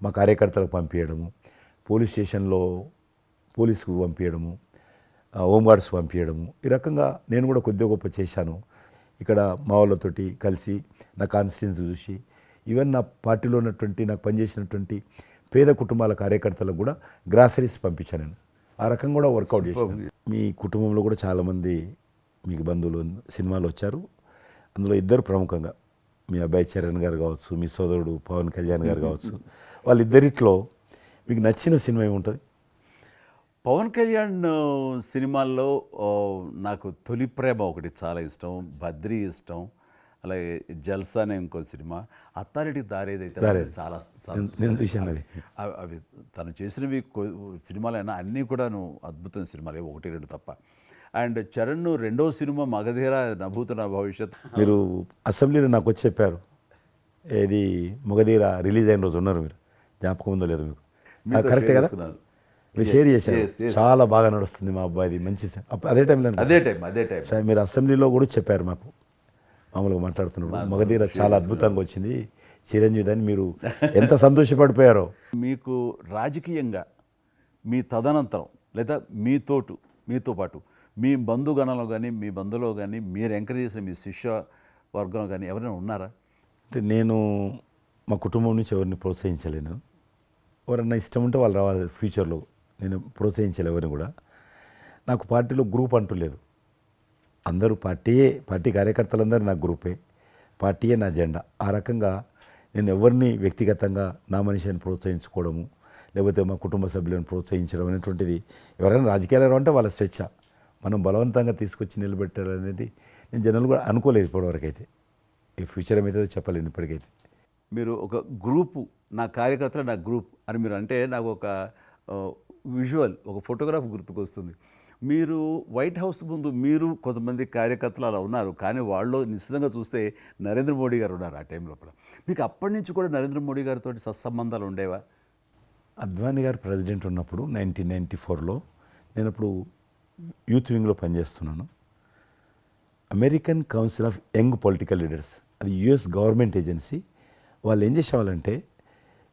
మా కార్యకర్తలకు పంపించడము, పోలీస్ స్టేషన్లో పోలీసుకు పంపించడము, హోంగార్డ్స్ పంపించడము. ఈ రకంగా నేను కూడా కొద్దిగా గొప్ప చేశాను. ఇక్కడ మా వాళ్ళతోటి కలిసి నా కాన్స్టిట్యున్సీ చూసి ఈవెన్ నా పార్టీలో ఉన్నటువంటి నాకు పనిచేసినటువంటి పేద కుటుంబాల కార్యకర్తలకు కూడా గ్రాసరీస్ పంపించాను నేను. ఆ రకంగా కూడా వర్కౌట్ చేశాను. మీ కుటుంబంలో కూడా చాలామంది మీకు బంధువులు సినిమాలు వచ్చారు. అందులో ఇద్దరు ప్రముఖంగా మీ అబ్బాయి చరణ్ గారు కావచ్చు, మీ సోదరుడు పవన్ కళ్యాణ్ గారు కావచ్చు. వాళ్ళిద్దరిట్లో మీకు నచ్చిన సినిమా ఏముంటుంది? పవన్ కళ్యాణ్ సినిమాల్లో నాకు తొలి ప్రేమ ఒకటి చాలా ఇష్టం, బద్రీ ఇష్టం, అలాగే జల్సా అనే ఇంకో సినిమా, అత్తారింటి దారేదైతే చాలా నేను చూశాను. అది అవి తను చేసినవి సినిమాలైనా అన్నీ కూడాను అద్భుతమైన సినిమాలే, 1-2 తప్ప. అండ్ చరణ్ రెండో సినిమా మగధీర నభూత నా భవిష్యత్. మీరు అసెంబ్లీలో నాకు వచ్చి చెప్పారు, ఏది మగధీర రిలీజ్ అయిన రోజు ఉన్నారు మీరు, జ్ఞాపకం ఉందో లేదు మీకు? కరెక్టే కదా, మీరు షేర్ చేశారు. చాలా బాగా నడుస్తుంది మా అబ్బాయిది, మంచి అదే టైంలో మీరు అసెంబ్లీలో కూడా చెప్పారు మాకు, మామూలుగా మాట్లాడుతున్నారు, మగధీర చాలా అద్భుతంగా వచ్చింది చిరంజీవి అని. మీరు ఎంత సంతోషపడిపోయారో. మీకు రాజకీయంగా మీ తదనంతరం లేదా మీతో పాటు మీ బంధుగణంలో కానీ మీ బంధువులో కానీ మీరు ఎంకరేజ్ చేసిన మీ శిష్య వర్గంలో కానీ ఎవరైనా ఉన్నారా? అంటే నేను మా కుటుంబం నుంచి ఎవరిని ప్రోత్సహించలేను. ఎవరన్నా ఇష్టం ఉంటే వాళ్ళు రావాలి ఫ్యూచర్లో, నేను ప్రోత్సహించలే ఎవరిని కూడా. నాకు పార్టీలో గ్రూప్ అంటూ లేదు. అందరూ పార్టీ కార్యకర్తలందరూ నా గ్రూపే, పార్టీయే నా జెండా. ఆ రకంగా నేను ఎవరిని వ్యక్తిగతంగా నా మనిషిని ప్రోత్సహించుకోవడము, లేకపోతే మా కుటుంబ సభ్యులను ప్రోత్సహించడం అనేటువంటిది, ఎవరైనా రాజకీయాలు అంటే వాళ్ళ స్వేచ్ఛ, మనం బలవంతంగా తీసుకొచ్చి నిలబెట్టారు అనేది నేను జనరల్ కూడా అనుకోలేదు ఇప్పటివరకు అయితే. ఈ ఫ్యూచర్ ఏమైతే చెప్పలేను ఇప్పటికైతే. మీరు ఒక గ్రూపు, నా కార్యకర్తలు నా గ్రూప్ అని మీరు అంటే నాకు ఒక విజువల్, ఒక ఫోటోగ్రాఫ్ గుర్తుకొస్తుంది. మీరు వైట్ హౌస్ ముందు మీరు కొంతమంది కార్యకర్తలు అలా ఉన్నారు, కానీ వాళ్ళు నిశ్చితంగా చూస్తే నరేంద్ర మోడీ గారు ఉన్నారు ఆ టైం లోపల. మీకు అప్పటి నుంచి కూడా నరేంద్ర మోడీ గారితో సత్సంబంధాలు ఉండేవా? అద్వానీ గారు ప్రెసిడెంట్ ఉన్నప్పుడు 1994లో నేను అప్పుడు యూత్ వింగ్లో పనిచేస్తున్నాను. American council of young political leaders, అది యుఎస్ గవర్నమెంట్ ఏజెన్సీ. వాళ్ళు ఏం చేసేవాళ్ళంటే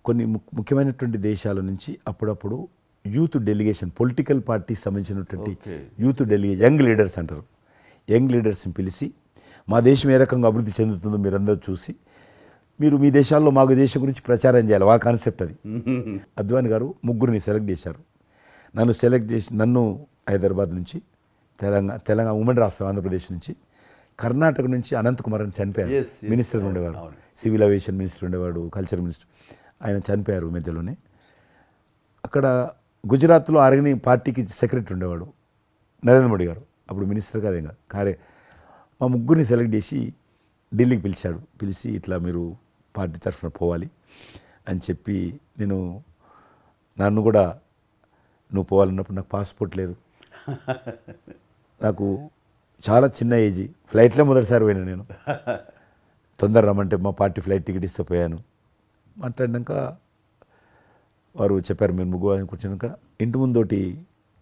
కొన్ని ముఖ్యమైనటువంటి దేశాల నుంచి అప్పుడప్పుడు యూత్ డెలిగేషన్, పొలిటికల్ పార్టీకి సంబంధించినటువంటి యూత్ డెలిగేషన్, యంగ్ లీడర్స్ అంటారు, యంగ్ లీడర్స్ని పిలిచి మా దేశం ఏ రకంగా అభివృద్ధి చెందుతుందో మీరందరూ చూసి మీరు మీ దేశాల్లో మాకు దేశం గురించి ప్రచారం చేయాలి, వాళ్ళ కాన్సెప్ట్ అది. అద్వానీ గారు ముగ్గురిని సెలెక్ట్ చేశారు. నన్ను సెలెక్ట్ చేసి నన్ను హైదరాబాద్ నుంచి, తెలంగాణ ఉమ్మడి రాష్ట్రం ఆంధ్రప్రదేశ్ నుంచి, కర్ణాటక నుంచి అనంతకుమార్ అని చనిపోయారు, మినిస్టర్ ఉండేవారు, సివిల్ అవియేషన్ మినిస్టర్ ఉండేవాడు, కల్చర్ మినిస్టర్, ఆయన చనిపోయారు మధ్యలోనే. అక్కడ గుజరాత్లో ఆర్గనీ పార్టీకి సెక్రటరీ ఉండేవాడు నరేంద్ర మోడీ గారు, అప్పుడు మినిస్టర్ కాదు ఇంకా మా ముగ్గురిని సెలెక్ట్ చేసి ఢిల్లీకి పిలిచాడు. పిలిచి ఇట్లా మీరు పార్టీ తరఫున పోవాలి అని చెప్పి, నన్ను కూడా నువ్వు పోవాలన్నప్పుడు నాకు పాస్పోర్ట్ లేదు, నాకు చాలా చిన్న ఏజీ, ఫ్లైట్లో మొదటిసారి పోయినా నేను. తొందర రమ్మంటే మా పార్టీ ఫ్లైట్ టికెట్ ఇస్తే పోయాను. మాట్లాడినాక వారు చెప్పారు మీరు ముగ్గురు అని కూర్చున్నాక ఇంటి ముందోటి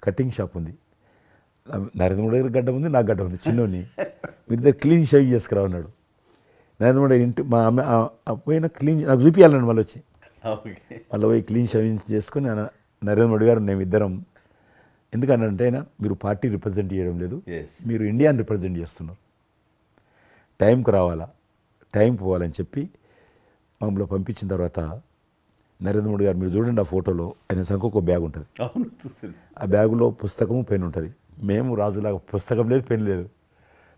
కటింగ్ షాప్ ఉంది. నరేంద్ర మోడీ గారి గడ్డ ఉంది, నాకు గడ్డ ఉంది చిన్నోని. మీరు ఇద్దరు క్లీన్ షేవింగ్ చేసుకురా ఉన్నాడు. నరేంద్ర మోడీ ఇంటి మా అమ్మ పోయిన క్లీన్ నాకు చూపించాలండి మళ్ళీ వచ్చి మళ్ళీ పోయి క్లీన్ షేవింగ్ చేసుకొని నరేంద్ర మోడీ గారు మేము ఇద్దరం ఎందుకనంటే అయినా మీరు పార్టీ రిప్రజెంట్ చేయడం లేదు, మీరు ఇండియాని రిప్రజెంట్ చేస్తున్నారు, టైంకి రావాలా, టైం పోవాలని చెప్పి మమ్మల్ని పంపించిన తర్వాత నరేంద్ర మోడీ గారు మీరు చూడండి ఆ ఫోటోలో ఆయన సంఖ్య ఒక బ్యాగ్ ఉంటుంది. ఆ బ్యాగులో పుస్తకము పెన్ ఉంటుంది. మేము రాజులాగా పుస్తకం లేదు, పెన్ లేదు,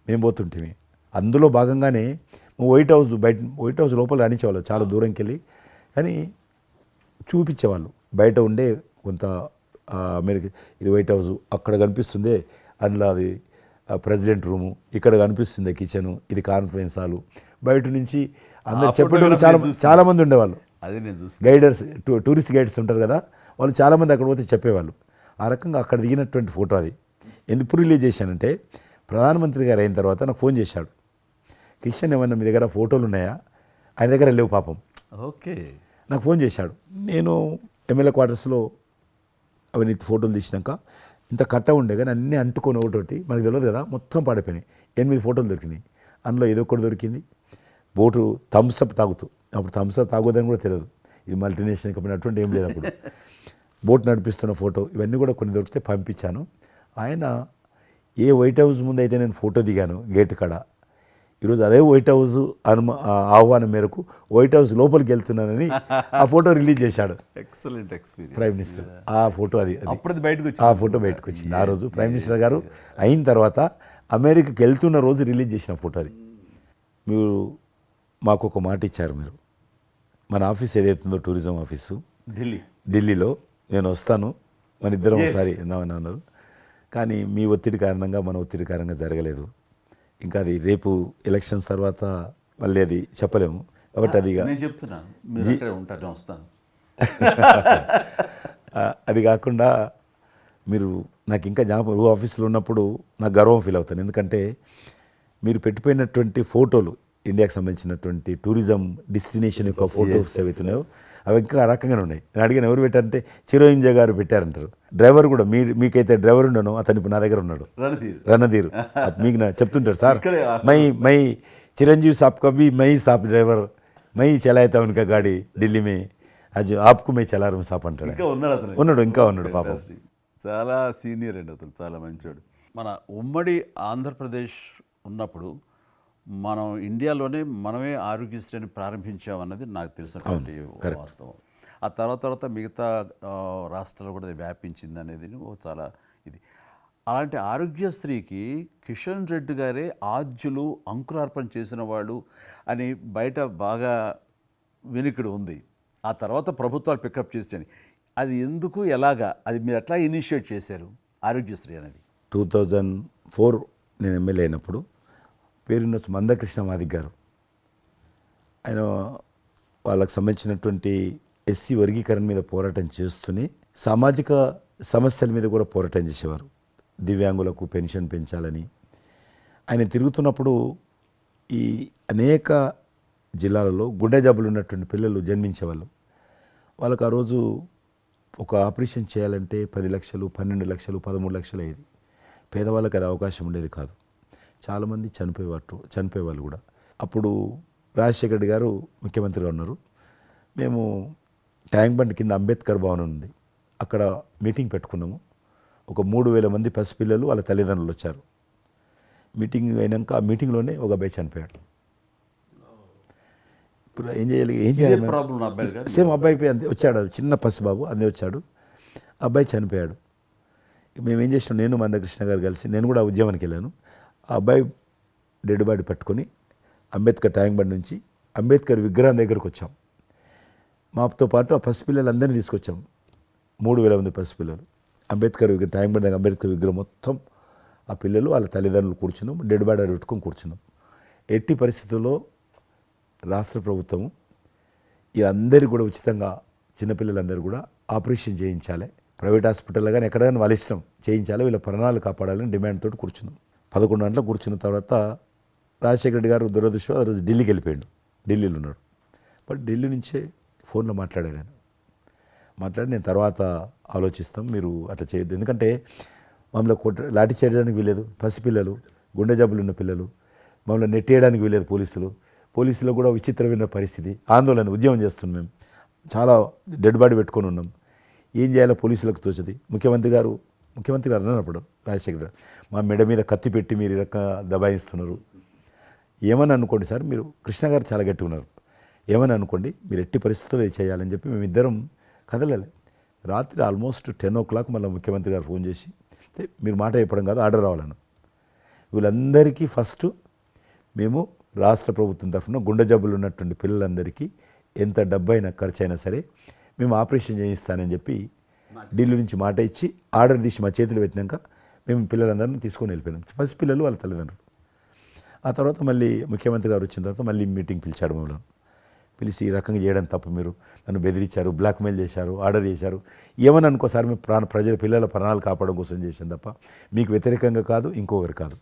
మేము పోతుంటే అందులో భాగంగానే వైట్ హౌస్ లోపల రాణించేవాళ్ళు చాలా దూరంకి వెళ్ళి, కానీ చూపించేవాళ్ళు బయట ఉండే కొంత అమెరికా ఇది వైట్ హౌస్ అక్కడ కనిపిస్తుంది, అందులో అది ప్రెసిడెంట్ రూము, ఇక్కడ కనిపిస్తుంది కిచెను, ఇది కాన్ఫరెన్స్ హాలు. బయట నుంచి అందరు చెప్పేటోళ్ళు చాలామంది ఉండేవాళ్ళు. అదే నేను చూస్తాను. గైడర్స్ టూరిస్ట్ గైడ్స్ ఉంటారు కదా, వాళ్ళు చాలామంది అక్కడ పోతే చెప్పేవాళ్ళు. ఆ రకంగా అక్కడ దిగినటువంటి ఫోటో అది. ఎందుకు రిలీజ్ చేశానంటే ప్రధానమంత్రి గారు అయిన తర్వాత నాకు ఫోన్ చేశాడు, కిషన్ ఏమన్నా మీ దగ్గర ఫోటోలు ఉన్నాయా? ఆయన దగ్గర లేవు పాపం. ఓకే, నాకు ఫోన్ చేశాడు. నేను ఎమ్మెల్యే క్వార్టర్స్లో అవన్నీ ఫోటోలు తీసినాక ఇంత కట్ట ఉండే కానీ అన్నీ అంటుకొని ఒకటి మనకు తెలియదు కదా, మొత్తం పాడిపోయినాయి. 8 ఫోటోలు దొరికినాయి. అందులో ఏదో ఒకటి దొరికింది బోటు థమ్స్అప్ తాగుతూ. అప్పుడు థమ్స్అప్ తాగొద్దని కూడా తెలియదు, ఇది మల్టీనేషనల్ కంపెనీ అటువంటి ఏం లేదు అప్పుడు. బోట్ నడిపిస్తున్న ఫోటో ఇవన్నీ కూడా కొన్ని దొరికితే పంపించాను. ఆయన ఏ వైట్ హౌస్ ముందు అయితే నేను ఫోటో దిగాను గేట్ కాడ, ఈరోజు అదే వైట్ హౌస్ ఆహ్వానం మేరకు వైట్ హౌస్ లోపలికి వెళ్తున్నానని ఆ ఫోటో రిలీజ్ చేశాడు. Excellent experience. ప్రైమ్ మినిస్టర్ ఆ ఫోటో అప్పుడు బయటకు వచ్చింది. ఆ ఫోటో బయటకు వచ్చింది. ఆ రోజు ప్రైమ్ మినిస్టర్ గారు అయిన తర్వాత అమెరికాకి వెళ్తున్న రోజు రిలీజ్ చేసిన ఫోటో అది. మీరు మాకు ఒక మాట ఇచ్చారు, మీరు మన ఆఫీస్ ఏదైతుందో టూరిజం ఆఫీసు ఢిల్లీలో నేను వస్తాను, మన ఇద్దరం ఒకసారి ఎందామని అన్నారు. కానీ మీ ఒత్తిడి కారణంగా మన ఒత్తిడి కారణంగా జరగలేదు. ఇంకా అది రేపు ఎలక్షన్స్ తర్వాత మళ్ళీ అది చెప్పలేము కాబట్టి అది నేను చెప్తున్నాను, మీరు అక్కడే ఉంటాను, వస్తాను. అది కాకుండా మీరు నాకు ఇంకా జ్ఞాపకం ఆఫీస్లో ఉన్నప్పుడు నాకు గర్వం ఫీల్ అవుతాను. ఎందుకంటే మీరు పెట్టిపోయినటువంటి ఫోటోలు ఇండియాకి సంబంధించినటువంటి టూరిజం డెస్టినేషన్ యొక్క ఫోటోస్ ఏవైతున్నాయో అవి ఇంకా ఆ రకంగానే ఉన్నాయి. నేను అడిగాను ఎవరు పెట్టారంటే చిరంజీవి గారు పెట్టారంటారు. డ్రైవర్ కూడా మీకైతే డ్రైవర్ ఉండను, అతను ఇప్పుడు నా దగ్గర ఉన్నాడు, రణధీర్. మీకు నా చెప్తుంటాడు, సార్ మై చిరంజీవి సాబ్ కभी मैं ही साहब ड्राइवर मैं ही चलाता उनका गाड़ी दिल्ली में आज आपको मैं चला रहा हूं साहब అంటాడు. ఇంకా ఉన్నాడు పాపం. చాలా సీనియర్ అండి అతను, చాలా మంచోడు. మన ఉమ్మడి ఆంధ్రప్రదేశ్ ఉన్నప్పుడు మనం ఇండియాలోనే మనమే ఆరోగ్యశ్రీని ప్రారంభించామన్నది నాకు తెలిసినటువంటి వాస్తవం. ఆ తర్వాత మిగతా రాష్ట్రాలు కూడా వ్యాపించింది అనేది చాలా ఇది. అలాంటి ఆరోగ్యశ్రీకి కిషన్ రెడ్డి గారే ఆద్యులు అంకురార్పణ చేసిన వాడు అని బయట బాగా వెనుకడు ఉంది. ఆ తర్వాత ప్రభుత్వాలు పికప్ చేసాయి. అది ఎందుకు, ఎలాగా, అది మీరు ఎట్లా ఇనిషియేట్ చేశారు ఆరోగ్యశ్రీ అనేది? 2004 నేను ఎమ్మెల్యే అయినప్పుడు పేరున్న మందకృష్ణ మాదిక్ గారు, ఆయన వాళ్ళకు సంబంధించినటువంటి ఎస్సీ వర్గీకరణ మీద పోరాటం చేస్తూనే సామాజిక సమస్యల మీద కూడా పోరాటం చేసేవారు. దివ్యాంగులకు పెన్షన్ పెంచాలని ఆయన తిరుగుతున్నప్పుడు ఈ అనేక జిల్లాలలో గుండె జబ్బులు ఉన్నటువంటి పిల్లలు జన్మించేవాళ్ళు. వాళ్ళకు ఆ రోజు ఒక ఆపరేషన్ చేయాలంటే 10 లక్షలు, 12 లక్షలు, 13 లక్షలు అయ్యేది. పేదవాళ్ళకి అది అవకాశం ఉండేది కాదు. చాలామంది చనిపోయేవాళ్ళు కూడా. అప్పుడు రాజశేఖర రెడ్డి గారు ముఖ్యమంత్రిగా ఉన్నారు. మేము ట్యాంక్ బండ్ కింద అంబేద్కర్ భవన్ ఉంది, అక్కడ మీటింగ్ పెట్టుకున్నాము. ఒక 3000 మంది పసిపిల్లలు వాళ్ళ తల్లిదండ్రులు వచ్చారు. మీటింగ్ అయినాక ఆ మీటింగ్లోనే ఒక అబ్బాయి చనిపోయాడు. ఇప్పుడు ఏం చేయాలి సేమ్ అబ్బాయి అంతే వచ్చాడు, చిన్న పసిబాబు అందే వచ్చాడు, అబ్బాయి చనిపోయాడు. మేము ఏం చేసినాం, నేను మందకృష్ణ గారు కలిసి, నేను కూడా ఉద్యమానికి వెళ్ళాను. ఆ అబ్బాయి డెడ్ బాడీ పట్టుకొని అంబేద్కర్ ట్యాంక్ బండ్ నుంచి అంబేద్కర్ విగ్రహం దగ్గరకు వచ్చాం. మాతో పాటు ఆ పసిపిల్లలందరినీ తీసుకొచ్చాం. 3000 మంది పసిపిల్లలు అంబేద్కర్ విగ్రహం ట్యాంక్ బండ్ దగ్గర అంబేద్కర్ విగ్రహం మొత్తం ఆ పిల్లలు వాళ్ళ తల్లిదండ్రులు కూర్చున్నాం, డెడ్ బాడీ పెట్టుకొని కూర్చున్నాం. ఎట్టి పరిస్థితుల్లో రాష్ట్ర ప్రభుత్వము వీళ్ళందరూ కూడా ఉచితంగా చిన్నపిల్లలందరూ కూడా ఆపరేషన్ చేయించాలి, ప్రైవేట్ హాస్పిటల్లో కానీ ఎక్కడైనా వాళ్ళ ఇష్టం చేయించాలి, వీళ్ళ ప్రాణాలు కాపాడాలని డిమాండ్ తోటి కూర్చున్నాం. 11 గంటలకు కూర్చున్న తర్వాత రాజశేఖర రెడ్డి గారు దురదృష్టం ఆ రోజు ఢిల్లీకి వెళ్ళిపోయాడు, ఢిల్లీలో ఉన్నాడు. బట్ ఢిల్లీ నుంచే ఫోన్లో మాట్లాడాడు ఆయన. మాట్లాడి నేను తర్వాత ఆలోచిస్తాం, మీరు అట్లా చేయొద్దు, ఎందుకంటే మమ్మల్ని లాఠీ చేయడానికి వీలేదు, పసిపిల్లలు, గుండె జబ్బులు ఉన్న పిల్లలు, మమ్మల్ని నెట్టేయడానికి వీలేదు పోలీసులో కూడా విచిత్రమైన పరిస్థితి, ఆందోళన, ఉద్యమం చేస్తున్నాం మేము, చాలా డెడ్ బాడీ పెట్టుకొని ఉన్నాం, ఏం చేయాలో పోలీసులకు తోచది. ముఖ్యమంత్రి గారు అన్నప్పుడు రాజశేఖర్ గారు మా మెడ మీద కత్తి పెట్టి మీరు ఈ రకంగా దబాయిస్తున్నారు, ఏమని అనుకోండి సార్, మీరు కృష్ణ గారు చాలా గట్టిగా ఉన్నారు, ఏమని అనుకోండి, మీరు ఎట్టి పరిస్థితుల్లో ఇది చేయాలని చెప్పి మేమిద్దరం కదలాలి. రాత్రి ఆల్మోస్ట్ 10 o'clock మళ్ళీ ముఖ్యమంత్రి గారు ఫోన్ చేసి, మీరు మాట చెప్పడం కాదు, ఆర్డర్ రావాలను, వీళ్ళందరికీ ఫస్ట్ మేము రాష్ట్ర ప్రభుత్వం తరఫున గుండె జబ్బులు ఉన్నటువంటి పిల్లలందరికీ ఎంత డబ్బైనా ఖర్చు అయినా సరే మేము ఆపరేషన్ చేయిస్తానని చెప్పి ఢిల్లీ నుంచి మాట ఇచ్చి ఆర్డర్ తీసి మా చేతులు పెట్టినాక మేము పిల్లలందరినీ తీసుకొని వెళ్ళిపోయినాం, ఫస్ట్ పిల్లలు వాళ్ళ తల్లిదండ్రులు. ఆ తర్వాత మళ్ళీ ముఖ్యమంత్రి గారు వచ్చిన తర్వాత మళ్ళీ మీటింగ్ పిలిచాడు మమ్మల్ని, పిలిచి ఈ రకంగా చేయడం తప్పు, మీరు నన్ను బెదిరించారు, బ్లాక్మెయిల్ చేశారు, ఆర్డర్ చేశారు, ఏమని అనుకోసారి మేము ప్రజల పిల్లల ప్రాణాలు కాపాడడం కోసం చేశాం తప్ప మీకు వ్యతిరేకంగా కాదు, ఇంకొకరు కాదు.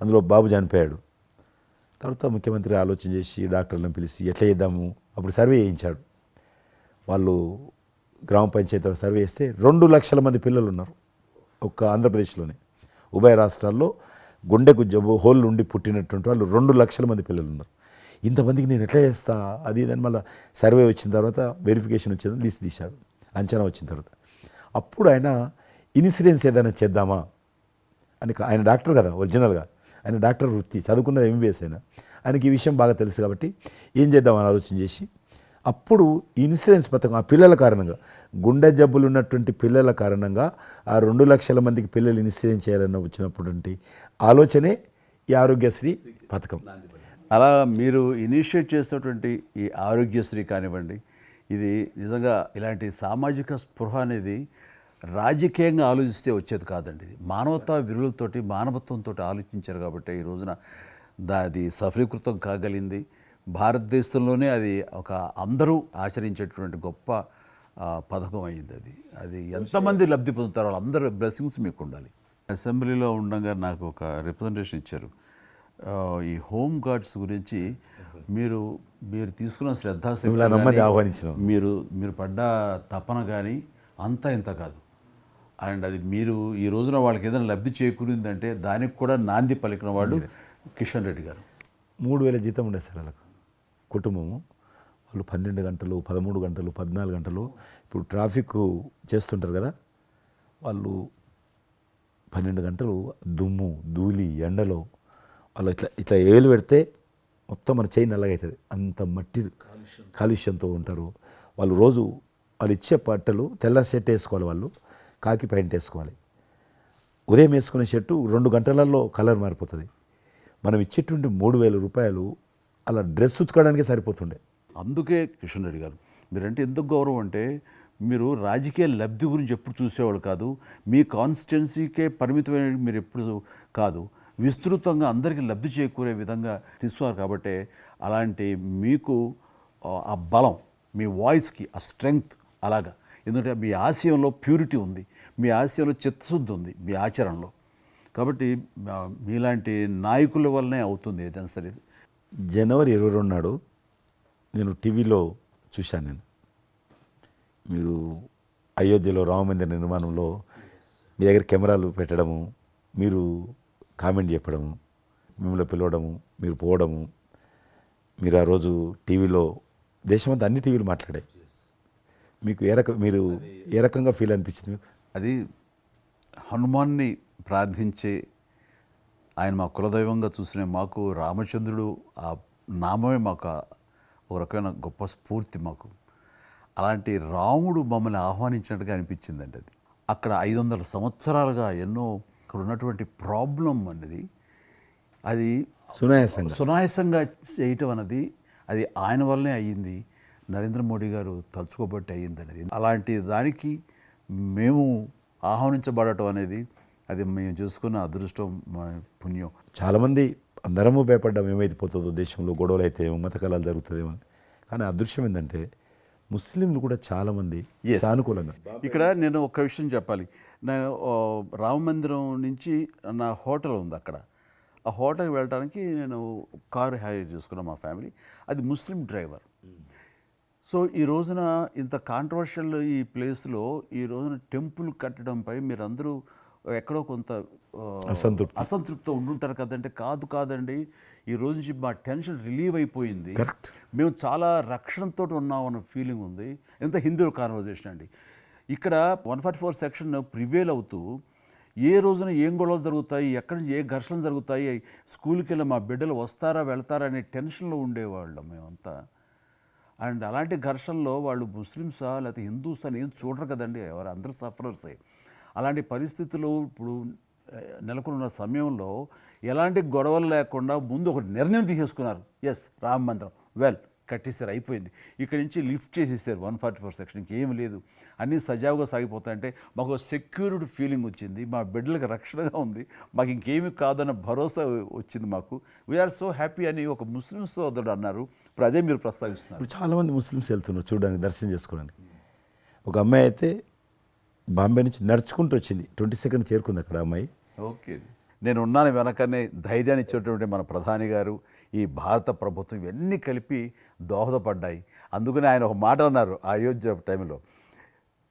అందులో బాబు చనిపోయాడు. తర్వాత ముఖ్యమంత్రి ఆలోచన చేసి డాక్టర్లను పిలిచి ఎట్లా చేద్దాము, అప్పుడు సర్వే చేయించాడు. వాళ్ళు గ్రామ పంచాయతీలో సర్వే చేస్తే 2 లక్షల మంది పిల్లలు ఉన్నారు ఒక్క ఆంధ్రప్రదేశ్లోనే. ఉభయ రాష్ట్రాల్లో గుండెకు జబ్బు హోల్ ఉండి పుట్టినటువంటి వాళ్ళు 2 లక్షల మంది పిల్లలు ఉన్నారు. ఇంతమందికి నేను ఎట్లా చేస్తా అది ఇదని మళ్ళీ సర్వే వచ్చిన తర్వాత వెరిఫికేషన్ వచ్చిన లిస్ట్ తీశాడు, అంచనా వచ్చిన తర్వాత అప్పుడు ఆయన ఇన్సూరెన్స్ ఏదైనా చేద్దామా అని, ఆయన డాక్టర్ కదా ఒరిజినల్గా, ఆయన డాక్టర్ వృత్తి, చదువుకున్నది MBBS అయినా, ఆయనకి ఈ విషయం బాగా తెలుసు కాబట్టి ఏం చేద్దామని ఆలోచన చేసి అప్పుడు ఇన్సూరెన్స్ పథకం ఆ పిల్లల కారణంగా, గుండె జబ్బులు ఉన్నటువంటి పిల్లల కారణంగా ఆ 2 లక్షల మందికి పిల్లలు ఇన్సూరెన్స్ చేయాలన్న వచ్చినటువంటి ఆలోచనే ఈ ఆరోగ్యశ్రీ పథకం. అలా మీరు ఇనిషియేట్ చేసినటువంటి ఈ ఆరోగ్యశ్రీ కానివ్వండి, ఇది నిజంగా ఇలాంటి సామాజిక స్పృహ అనేది రాజకీయంగా ఆలోచిస్తే వచ్చేది కాదండి. ఇది మానవతా విలువలతోటి, మానవత్వంతో ఆలోచించారు కాబట్టి ఈ రోజున అది సఫలీకృతం కాగలిగింది. భారతదేశంలోనే అది ఒక అందరూ ఆచరించేటువంటి గొప్ప పథకం అయింది. అది ఎంతమంది లబ్ధి పొందుతారో వాళ్ళందరూ బ్లెస్సింగ్స్ మీకు ఉండాలి. అసెంబ్లీలో ఉండగా నాకు ఒక రిప్రజెంటేషన్ ఇచ్చారు. ఈ హోమ్ గార్డ్స్ గురించి మీరు తీసుకున్న శ్రద్ధ ఆహ్వానించిన మీరు పడ్డ తపన కానీ అంతా ఇంత కాదు. అండ్ అది మీరు ఈ రోజున వాళ్ళకి ఏదైనా లబ్ధి చేకూరిందంటే దానికి కూడా నాంది పలికిన వాళ్ళు కిషన్ రెడ్డి గారు. 3,000 జీతం ఉండేది సార్ వాళ్ళకు, కుటుంబము. వాళ్ళు 12 గంటలు, 13 గంటలు, 14 గంటలు, ఇప్పుడు ట్రాఫిక్ చేస్తుంటారు కదా, వాళ్ళు 12 గంటలు దుమ్ము ధూళి ఎండలో వాళ్ళు ఇట్లా ఏలు పెడితే మొత్తం మన చేయి నల్లగా అవుతుంది, అంత మట్టి కాలుష్యంతో ఉంటారు వాళ్ళు. రోజు వాళ్ళు ఇచ్చే బట్టలు తెల్ల షర్ట్ వేసుకోవాలి, వాళ్ళు కాకి ప్యాంట్ వేసుకోవాలి. ఉదయం వేసుకునే షర్టు 2 గంటలలో కలర్ మారిపోతుంది. మనం ఇచ్చేటువంటి 3,000 రూపాయలు అలా డ్రెస్ ఉతకడానికే సరిపోతుండే. అందుకే కిషన్ రెడ్డి గారు మీరంటే ఎందుకు గౌరవం అంటే, మీరు రాజకీయ లబ్ధి గురించి ఎప్పుడు చూసేవాళ్ళు కాదు, మీ కాన్స్టిట్యున్సీకే పరిమితమైన మీరు ఎప్పుడు కాదు, విస్తృతంగా అందరికీ లబ్ధి చేకూరే విధంగా తీసుకున్నారు. కాబట్టి అలాంటి మీకు ఆ బలం, మీ వాయిస్కి ఆ స్ట్రెంగ్త్ అలాగా, ఎందుకంటే మీ ఆశయంలో ప్యూరిటీ ఉంది, మీ ఆశయంలో చిత్తశుద్ధి ఉంది మీ ఆచరణలో. కాబట్టి మీలాంటి నాయకుల వల్లనే అవుతుంది ఏదైనా సరే. జనవరి 22 నాడు నేను టీవీలో చూశాను, మీరు అయోధ్యలో రామమందిర నిర్మాణంలో మీ దగ్గర కెమెరాలు పెట్టడము, మీరు కామెంట్ చెప్పడము, మిమ్మల్ని పిలవడము, మీరు పోవడము, మీరు ఆ రోజు టీవీలో దేశమంతా అన్ని టీవీలు మాట్లాడాయి. మీకు మీరు ఏ రకంగా ఫీల్ అనిపించింది మీకు? అది హనుమాన్ని ప్రార్థించే ఆయన మా కులదైవంగా చూసిన మాకు రామచంద్రుడు ఆ నామమే మాకు ఒక రకమైన గొప్ప స్ఫూర్తి మాకు. అలాంటి రాముడు మమ్మల్ని ఆహ్వానించినట్టుగా అనిపించిందండి. అది అక్కడ 500 సంవత్సరాలుగా ఎన్నో అక్కడ ఉన్నటువంటి ప్రాబ్లం అనేది అది సునాయాసంగా చేయటం అన్నది అది ఆయన వల్లనే అయ్యింది, నరేంద్ర మోడీ గారు తలుచుకోబట్టి అయ్యింది అనేది. అలాంటి దానికి మేము ఆహ్వానించబడటం అనేది అది మేము చేసుకున్న అదృష్టం, మా పుణ్యం. చాలామంది అందరము భయపడ్డాం ఏమైపోతుందో, దేశంలో గొడవలు అయితే మత కళాలు జరుగుతుందేమో. కానీ అదృశ్యం ఏంటంటే ముస్లింలు కూడా చాలామంది సానుకూలంగా. ఇక్కడ నేను ఒక విషయం చెప్పాలి. నేను రామ మందిరం నుంచి నా హోటల్ ఉంది అక్కడ, ఆ హోటల్కి వెళ్ళడానికి నేను కారు హైర్ చేసుకున్నాను మా ఫ్యామిలీ. అది ముస్లిం డ్రైవర్. సో ఈ రోజున ఇంత కాంట్రవర్షియల్ ఈ ప్లేస్లో ఈ రోజున టెంపుల్ కట్టడంపై మీరందరూ ఎక్కడో కొంత అసంతృప్తితో ఉండుంటారు కదంటే. కాదండి, ఈ రోజు నుంచి మా టెన్షన్ రిలీవ్ అయిపోయింది, కరెక్ట్, మేము చాలా రక్షణతో ఉన్నాం అన్న ఫీలింగ్ ఉంది. ఎంత హిందూ కాన్వర్జేషన్ అండి. ఇక్కడ 144 సెక్షన్ ప్రివేల్ అవుతూ ఏ రోజున ఏం గొడవలు జరుగుతాయి, ఎక్కడి నుంచి ఏ ఘర్షణలు జరుగుతాయి, స్కూల్కి వెళ్ళి మా బిడ్డలు వస్తారా వెళ్తారా అనే టెన్షన్లో ఉండేవాళ్ళం మేమంతా. అండ్ అలాంటి ఘర్షణలో వాళ్ళు ముస్లిమ్సా లేకపోతే హిందూసా అని ఏం చూడరు కదండి, ఎవరు అందరూ సఫరర్సే. అలాంటి పరిస్థితులు ఇప్పుడు నెలకొన్న సమయంలో ఎలాంటి గొడవలు లేకుండా ముందు ఒక నిర్ణయం తీసేసుకున్నారు. ఎస్, రామ మందిరం వెల్ కట్టేసారు, అయిపోయింది. ఇక్కడి నుంచి లిఫ్ట్ చేసేసారు 144 సెక్షన్, ఇంకేం లేదు, అన్నీ సజావుగా సాగిపోతాయంటే మాకు సెక్యూర్డ్ ఫీలింగ్ వచ్చింది, మా బిడ్డలకు రక్షణగా ఉంది, మాకు ఇంకేమీ కాదన్న భరోసా వచ్చింది మాకు. వీఆర్ సో హ్యాపీ అని ఒక ముస్లిం సోదరుడు అన్నారు. ఇప్పుడు అదే మీరు ప్రస్తావిస్తున్నారు. ఇప్పుడు చాలామంది ముస్లిమ్స్ వెళ్తున్నారు చూడడానికి, దర్శనం చేసుకోవడానికి. ఒక అమ్మాయి అయితే బాంబే నుంచి నడుచుకుంటూ వచ్చింది, 22nd చేరుకుంది అక్కడ అమ్మాయి. ఓకే, నేను ఉన్నాను వెనకనే ధైర్యాన్ని ఇచ్చేటువంటి మన ప్రధాని గారు, ఈ భారత ప్రభుత్వం ఇవన్నీ కలిపి దోహదపడ్డాయి. అందుకని ఆయన ఒక మాట అన్నారు అయోధ్య టైంలో,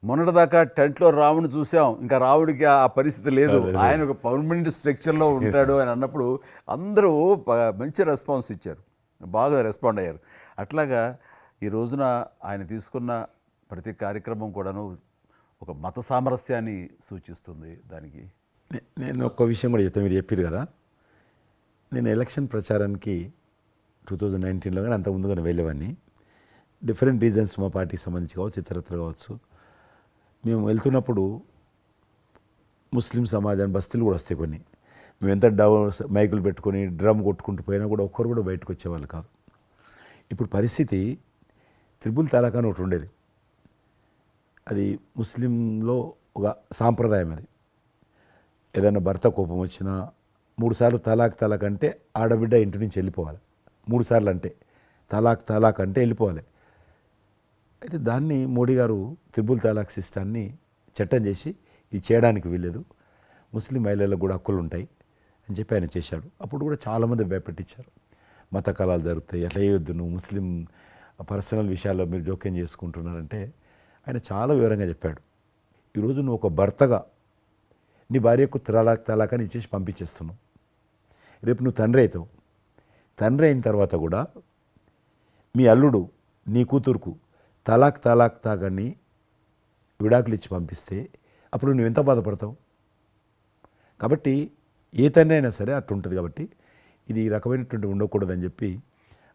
మొన్నటిదాకా టెంట్లో రావుని చూసాం, ఇంకా రావుడికి ఆ పరిస్థితి లేదు, ఆయన ఒక పర్మనెంట్ స్ట్రక్చర్లో ఉంటాడు అని అన్నప్పుడు అందరూ మంచి రెస్పాన్స్ ఇచ్చారు, బాగా రెస్పాండ్ అయ్యారు. అట్లాగా ఈ రోజున ఆయన తీసుకున్న ప్రతి కార్యక్రమం కూడాను ఒక మత సామరస్యాన్ని సూచిస్తుంది. దానికి నేను ఒక్క విషయం కూడా చెప్తాను, మీరు చెప్పారు కదా, నేను ఎలక్షన్ ప్రచారానికి 2019లో కానీ అంత ముందుగానే వెళ్ళేవాడిని. డిఫరెంట్ రీజన్స్ మా పార్టీకి సంబంధించి కావచ్చు, ఇతరత్ర కావచ్చు. మేము వెళ్తున్నప్పుడు ముస్లిం సమాజాన్ని బస్తీలు కూడా వస్తాయి కొన్ని. మేము ఎంత మైకులు పెట్టుకొని డ్రమ్ కొట్టుకుంటూ పోయినా కూడా ఒక్కరు కూడా బయటకు వచ్చేవాళ్ళు కాదు. ఇప్పుడు పరిస్థితి త్రిపుల్ తలాక్ అని ఒకటి ఉండేది, అది ముస్లింలో ఒక సాంప్రదాయం. అది ఏదైనా భర్త కోపం వచ్చినా 3 సార్లు తలాక్ అంటే ఆడబిడ్డ ఇంటి నుంచి వెళ్ళిపోవాలి. 3 సార్లు అంటే తలాక్ అంటే వెళ్ళిపోవాలి. అయితే దాన్ని మోడీ గారు త్రిపుల్ తలాక్ సిస్టాన్ని చట్టం చేసి ఇది చేయడానికి వీల్లేదు, ముస్లిం మహిళలకు కూడా హక్కులు ఉంటాయి అని చెప్పి ఆయన చేశాడు. అప్పుడు కూడా చాలామంది భయపెట్టించారు, మత కళాలు జరుగుతాయి, అట్లా వేయొద్దు, నువ్వు ముస్లిం పర్సనల్ విషయాల్లో మీరు జోక్యం చేసుకుంటున్నారంటే ఆయన చాలా వివరంగా చెప్పాడు. ఈరోజు నువ్వు ఒక భర్తగా నీ భార్యకు తలాక్ అని ఇచ్చేసి పంపించేస్తున్నావు. రేపు నువ్వు తండ్రి అవుతావు, తండ్రి అయిన తర్వాత కూడా మీ అల్లుడు నీ కూతురుకు తలాక్ తాగని విడాకులు ఇచ్చి పంపిస్తే అప్పుడు నువ్వు ఎంత బాధపడతావు? కాబట్టి ఏ తండ్రి అయినా సరే అట్లా ఉంటుంది. కాబట్టి ఇది ఈ రకమైనటువంటి ఉండకూడదని చెప్పి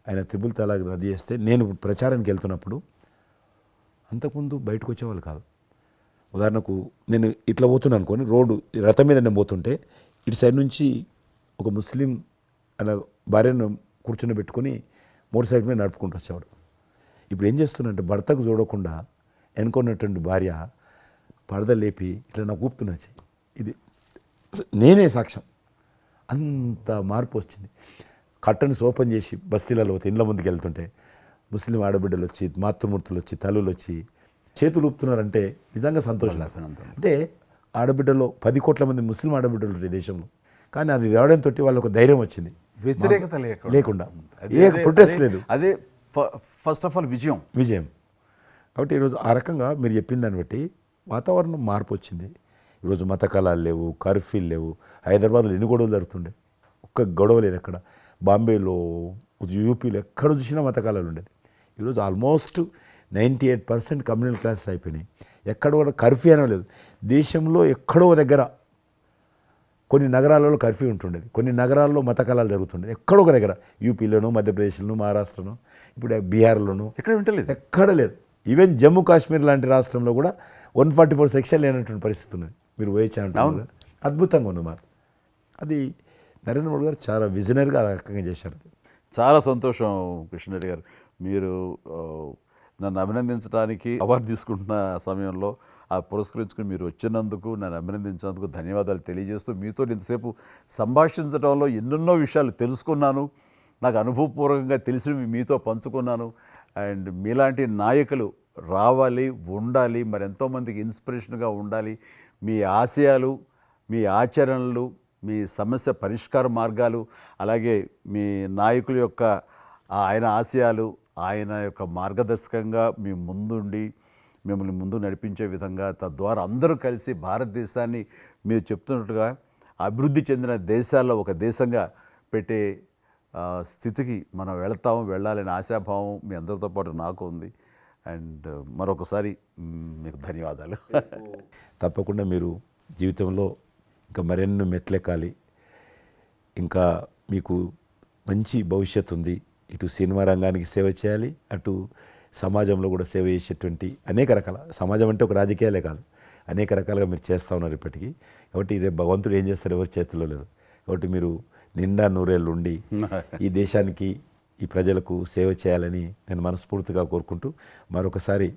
ఆయన త్రిపుల్ తలాక్ రద్దు చేస్తే, నేను ప్రచారానికి వెళ్తున్నప్పుడు అంతకుముందు బయటకు వచ్చేవాళ్ళు కాదు. ఉదాహరణకు నేను ఇట్లా పోతున్నాను అనుకోని, రోడ్డు రథం మీద నేను పోతుంటే ఇటు సైడ్ నుంచి ఒక ముస్లిం అన్న భార్యను కూర్చుని పెట్టుకొని మోటార్ సైకిల్ మీద నడుపుకుంటూ వచ్చేవాడు. ఇప్పుడు ఏం చేస్తున్నంటే భర్తకు చూడకుండా ఎన్నుకున్నటువంటి భార్య పరద లేపి ఇట్లా నాకు ఊపుతున్నచ్చి, ఇది నేనే సాక్ష్యం, అంత మార్పు వచ్చింది. కట్టన్స్ ఓపెన్ చేసి బస్తీలలో ఇండ్ల ముందుకు వెళ్తుంటే ముస్లిం ఆడబిడ్డలు వచ్చి, మాతృమూర్తులు వచ్చి, తల్లులు వచ్చి చేతులు ఊపుతున్నారంటే నిజంగా సంతోషం. అంటే ఆడబిడ్డలో 10 కోట్ల మంది ముస్లిం ఆడబిడ్డలు ఉంటారు ఈ దేశంలో, కానీ అది రావడంతో వాళ్ళకు ఒక ధైర్యం వచ్చింది, వ్యతిరేకత లేకుండా, ఏ ప్రొటెస్ట్ లేదు. అదే ఫస్ట్ ఆఫ్ ఆల్ విజయం. కాబట్టి ఈరోజు ఆ రకంగా మీరు చెప్పిన దాన్ని బట్టి వాతావరణం మార్పు వచ్చింది. ఈరోజు మత కళాలు లేవు, కర్ఫ్యూలు లేవు. హైదరాబాద్లో ఎన్ని గొడవలు జరుగుతుండే, ఒక్క గొడవ లేదు ఎక్కడ. బాంబేలో, యూపీలో ఎక్కడ చూసినా మత కళాలు ఉండేది. ఈరోజు ఆల్మోస్ట్ 98% కమ్యూనల్ క్లాసెస్ అయిపోయినాయి. ఎక్కడ కూడా కర్ఫ్యూ అనో లేదు. దేశంలో ఎక్కడో దగ్గర కొన్ని నగరాలలో కర్ఫ్యూ ఉంటుండేది, కొన్ని నగరాల్లో మత కళాలు జరుగుతుండేది. ఎక్కడో ఒక దగ్గర యూపీలోను, మధ్యప్రదేశ్లోను, మహారాష్ట్రను, ఇప్పుడు బీహార్లోను ఎక్కడ లేదు. ఈవెన్ జమ్మూ కాశ్మీర్ లాంటి రాష్ట్రంలో కూడా 144 సెక్షన్ లేనటువంటి పరిస్థితి ఉన్నది. మీరు వేయించాలంటే అద్భుతంగా ఉన్నమాట. అది నరేంద్ర మోడీ గారు చాలా విజనరీగా ఆ రకంగా చేశారు. చాలా సంతోషం కృష్ణరెడ్డి గారు, మీరు నన్ను అభినందించడానికి అవార్డు తీసుకుంటున్న సమయంలో ఆ పురస్కరించుకుని మీరు వచ్చినందుకు, నన్ను అభినందించినందుకు ధన్యవాదాలు తెలియజేస్తూ, మీతో ఇంతసేపు సంభాషించడంలో ఎన్నెన్నో విషయాలు తెలుసుకున్నాను, నాకు అనుభవపూర్వకంగా తెలిసి మీతో పంచుకున్నాను. అండ్ మీలాంటి నాయకులు రావాలి, ఉండాలి, మరి ఎంతోమందికి ఇన్స్పిరేషన్గా ఉండాలి. మీ ఆశయాలు, మీ ఆచరణలు, మీ సమస్య పరిష్కార మార్గాలు, అలాగే మీ నాయకుల యొక్క ఆయన ఆశయాలు, ఆయన యొక్క మార్గదర్శకంగా మీ ముందుండి మిమ్మల్ని ముందు నడిపించే విధంగా, తద్వారా అందరూ కలిసి భారతదేశాన్ని మీరు చెప్తున్నట్టుగా అభివృద్ధి చెందిన దేశాల్లో ఒక దేశంగా పెట్టే స్థితికి మనం వెళ్ళాలనే ఆశాభావం మీ అందరితో పాటు నాకు ఉంది. అండ్ మరొకసారి మీకు ధన్యవాదాలు. తప్పకుండా మీరు జీవితంలో ఇంకా మరెన్నో మెట్లెక్కాలి, ఇంకా మీకు మంచి భవిష్యత్తు ఉంది. ఇటు సినిమా రంగానికి సేవ చేయాలి, అటు సమాజంలో కూడా సేవ చేసేటువంటి అనేక రకాల, సమాజం అంటే ఒక రాజకీయాలే కాదు, అనేక రకాలుగా మీరు చేస్తూ ఉన్నారు ఇప్పటికీ. కాబట్టి రేపు భగవంతుడు ఏం చేస్తారు ఎవరి చేతుల్లో లేదు. కాబట్టి మీరు నిండా నూరేళ్ళు ఉండి ఈ దేశానికి, ఈ ప్రజలకు సేవ చేయాలని నేను మనస్ఫూర్తిగా కోరుకుంటూ, మరొకసారి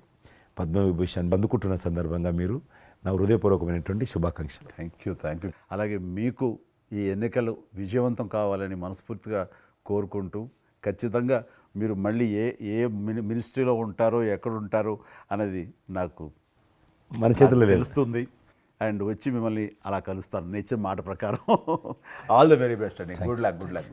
పద్మవిభూషణ్ అందుకుంటున్న సందర్భంగా మీరు నా హృదయపూర్వకమైనటువంటి శుభాకాంక్షలు. Thank you. అలాగే మీకు ఈ ఎన్నికలు విజయవంతం కావాలని మనస్ఫూర్తిగా కోరుకుంటూ, ఖచ్చితంగా మీరు మళ్ళీ ఏ మినిస్ట్రీలో ఉంటారో, ఎక్కడ ఉంటారో అనేది నాకు మన చేతుల్లో లేదు. తెలుస్తుంది. అండ్ వచ్చి మిమ్మల్ని అలా కలుస్తాను నేచర్ మాట ప్రకారం. ఆల్ ద వెరీ బెస్ట్ అండి. Good luck.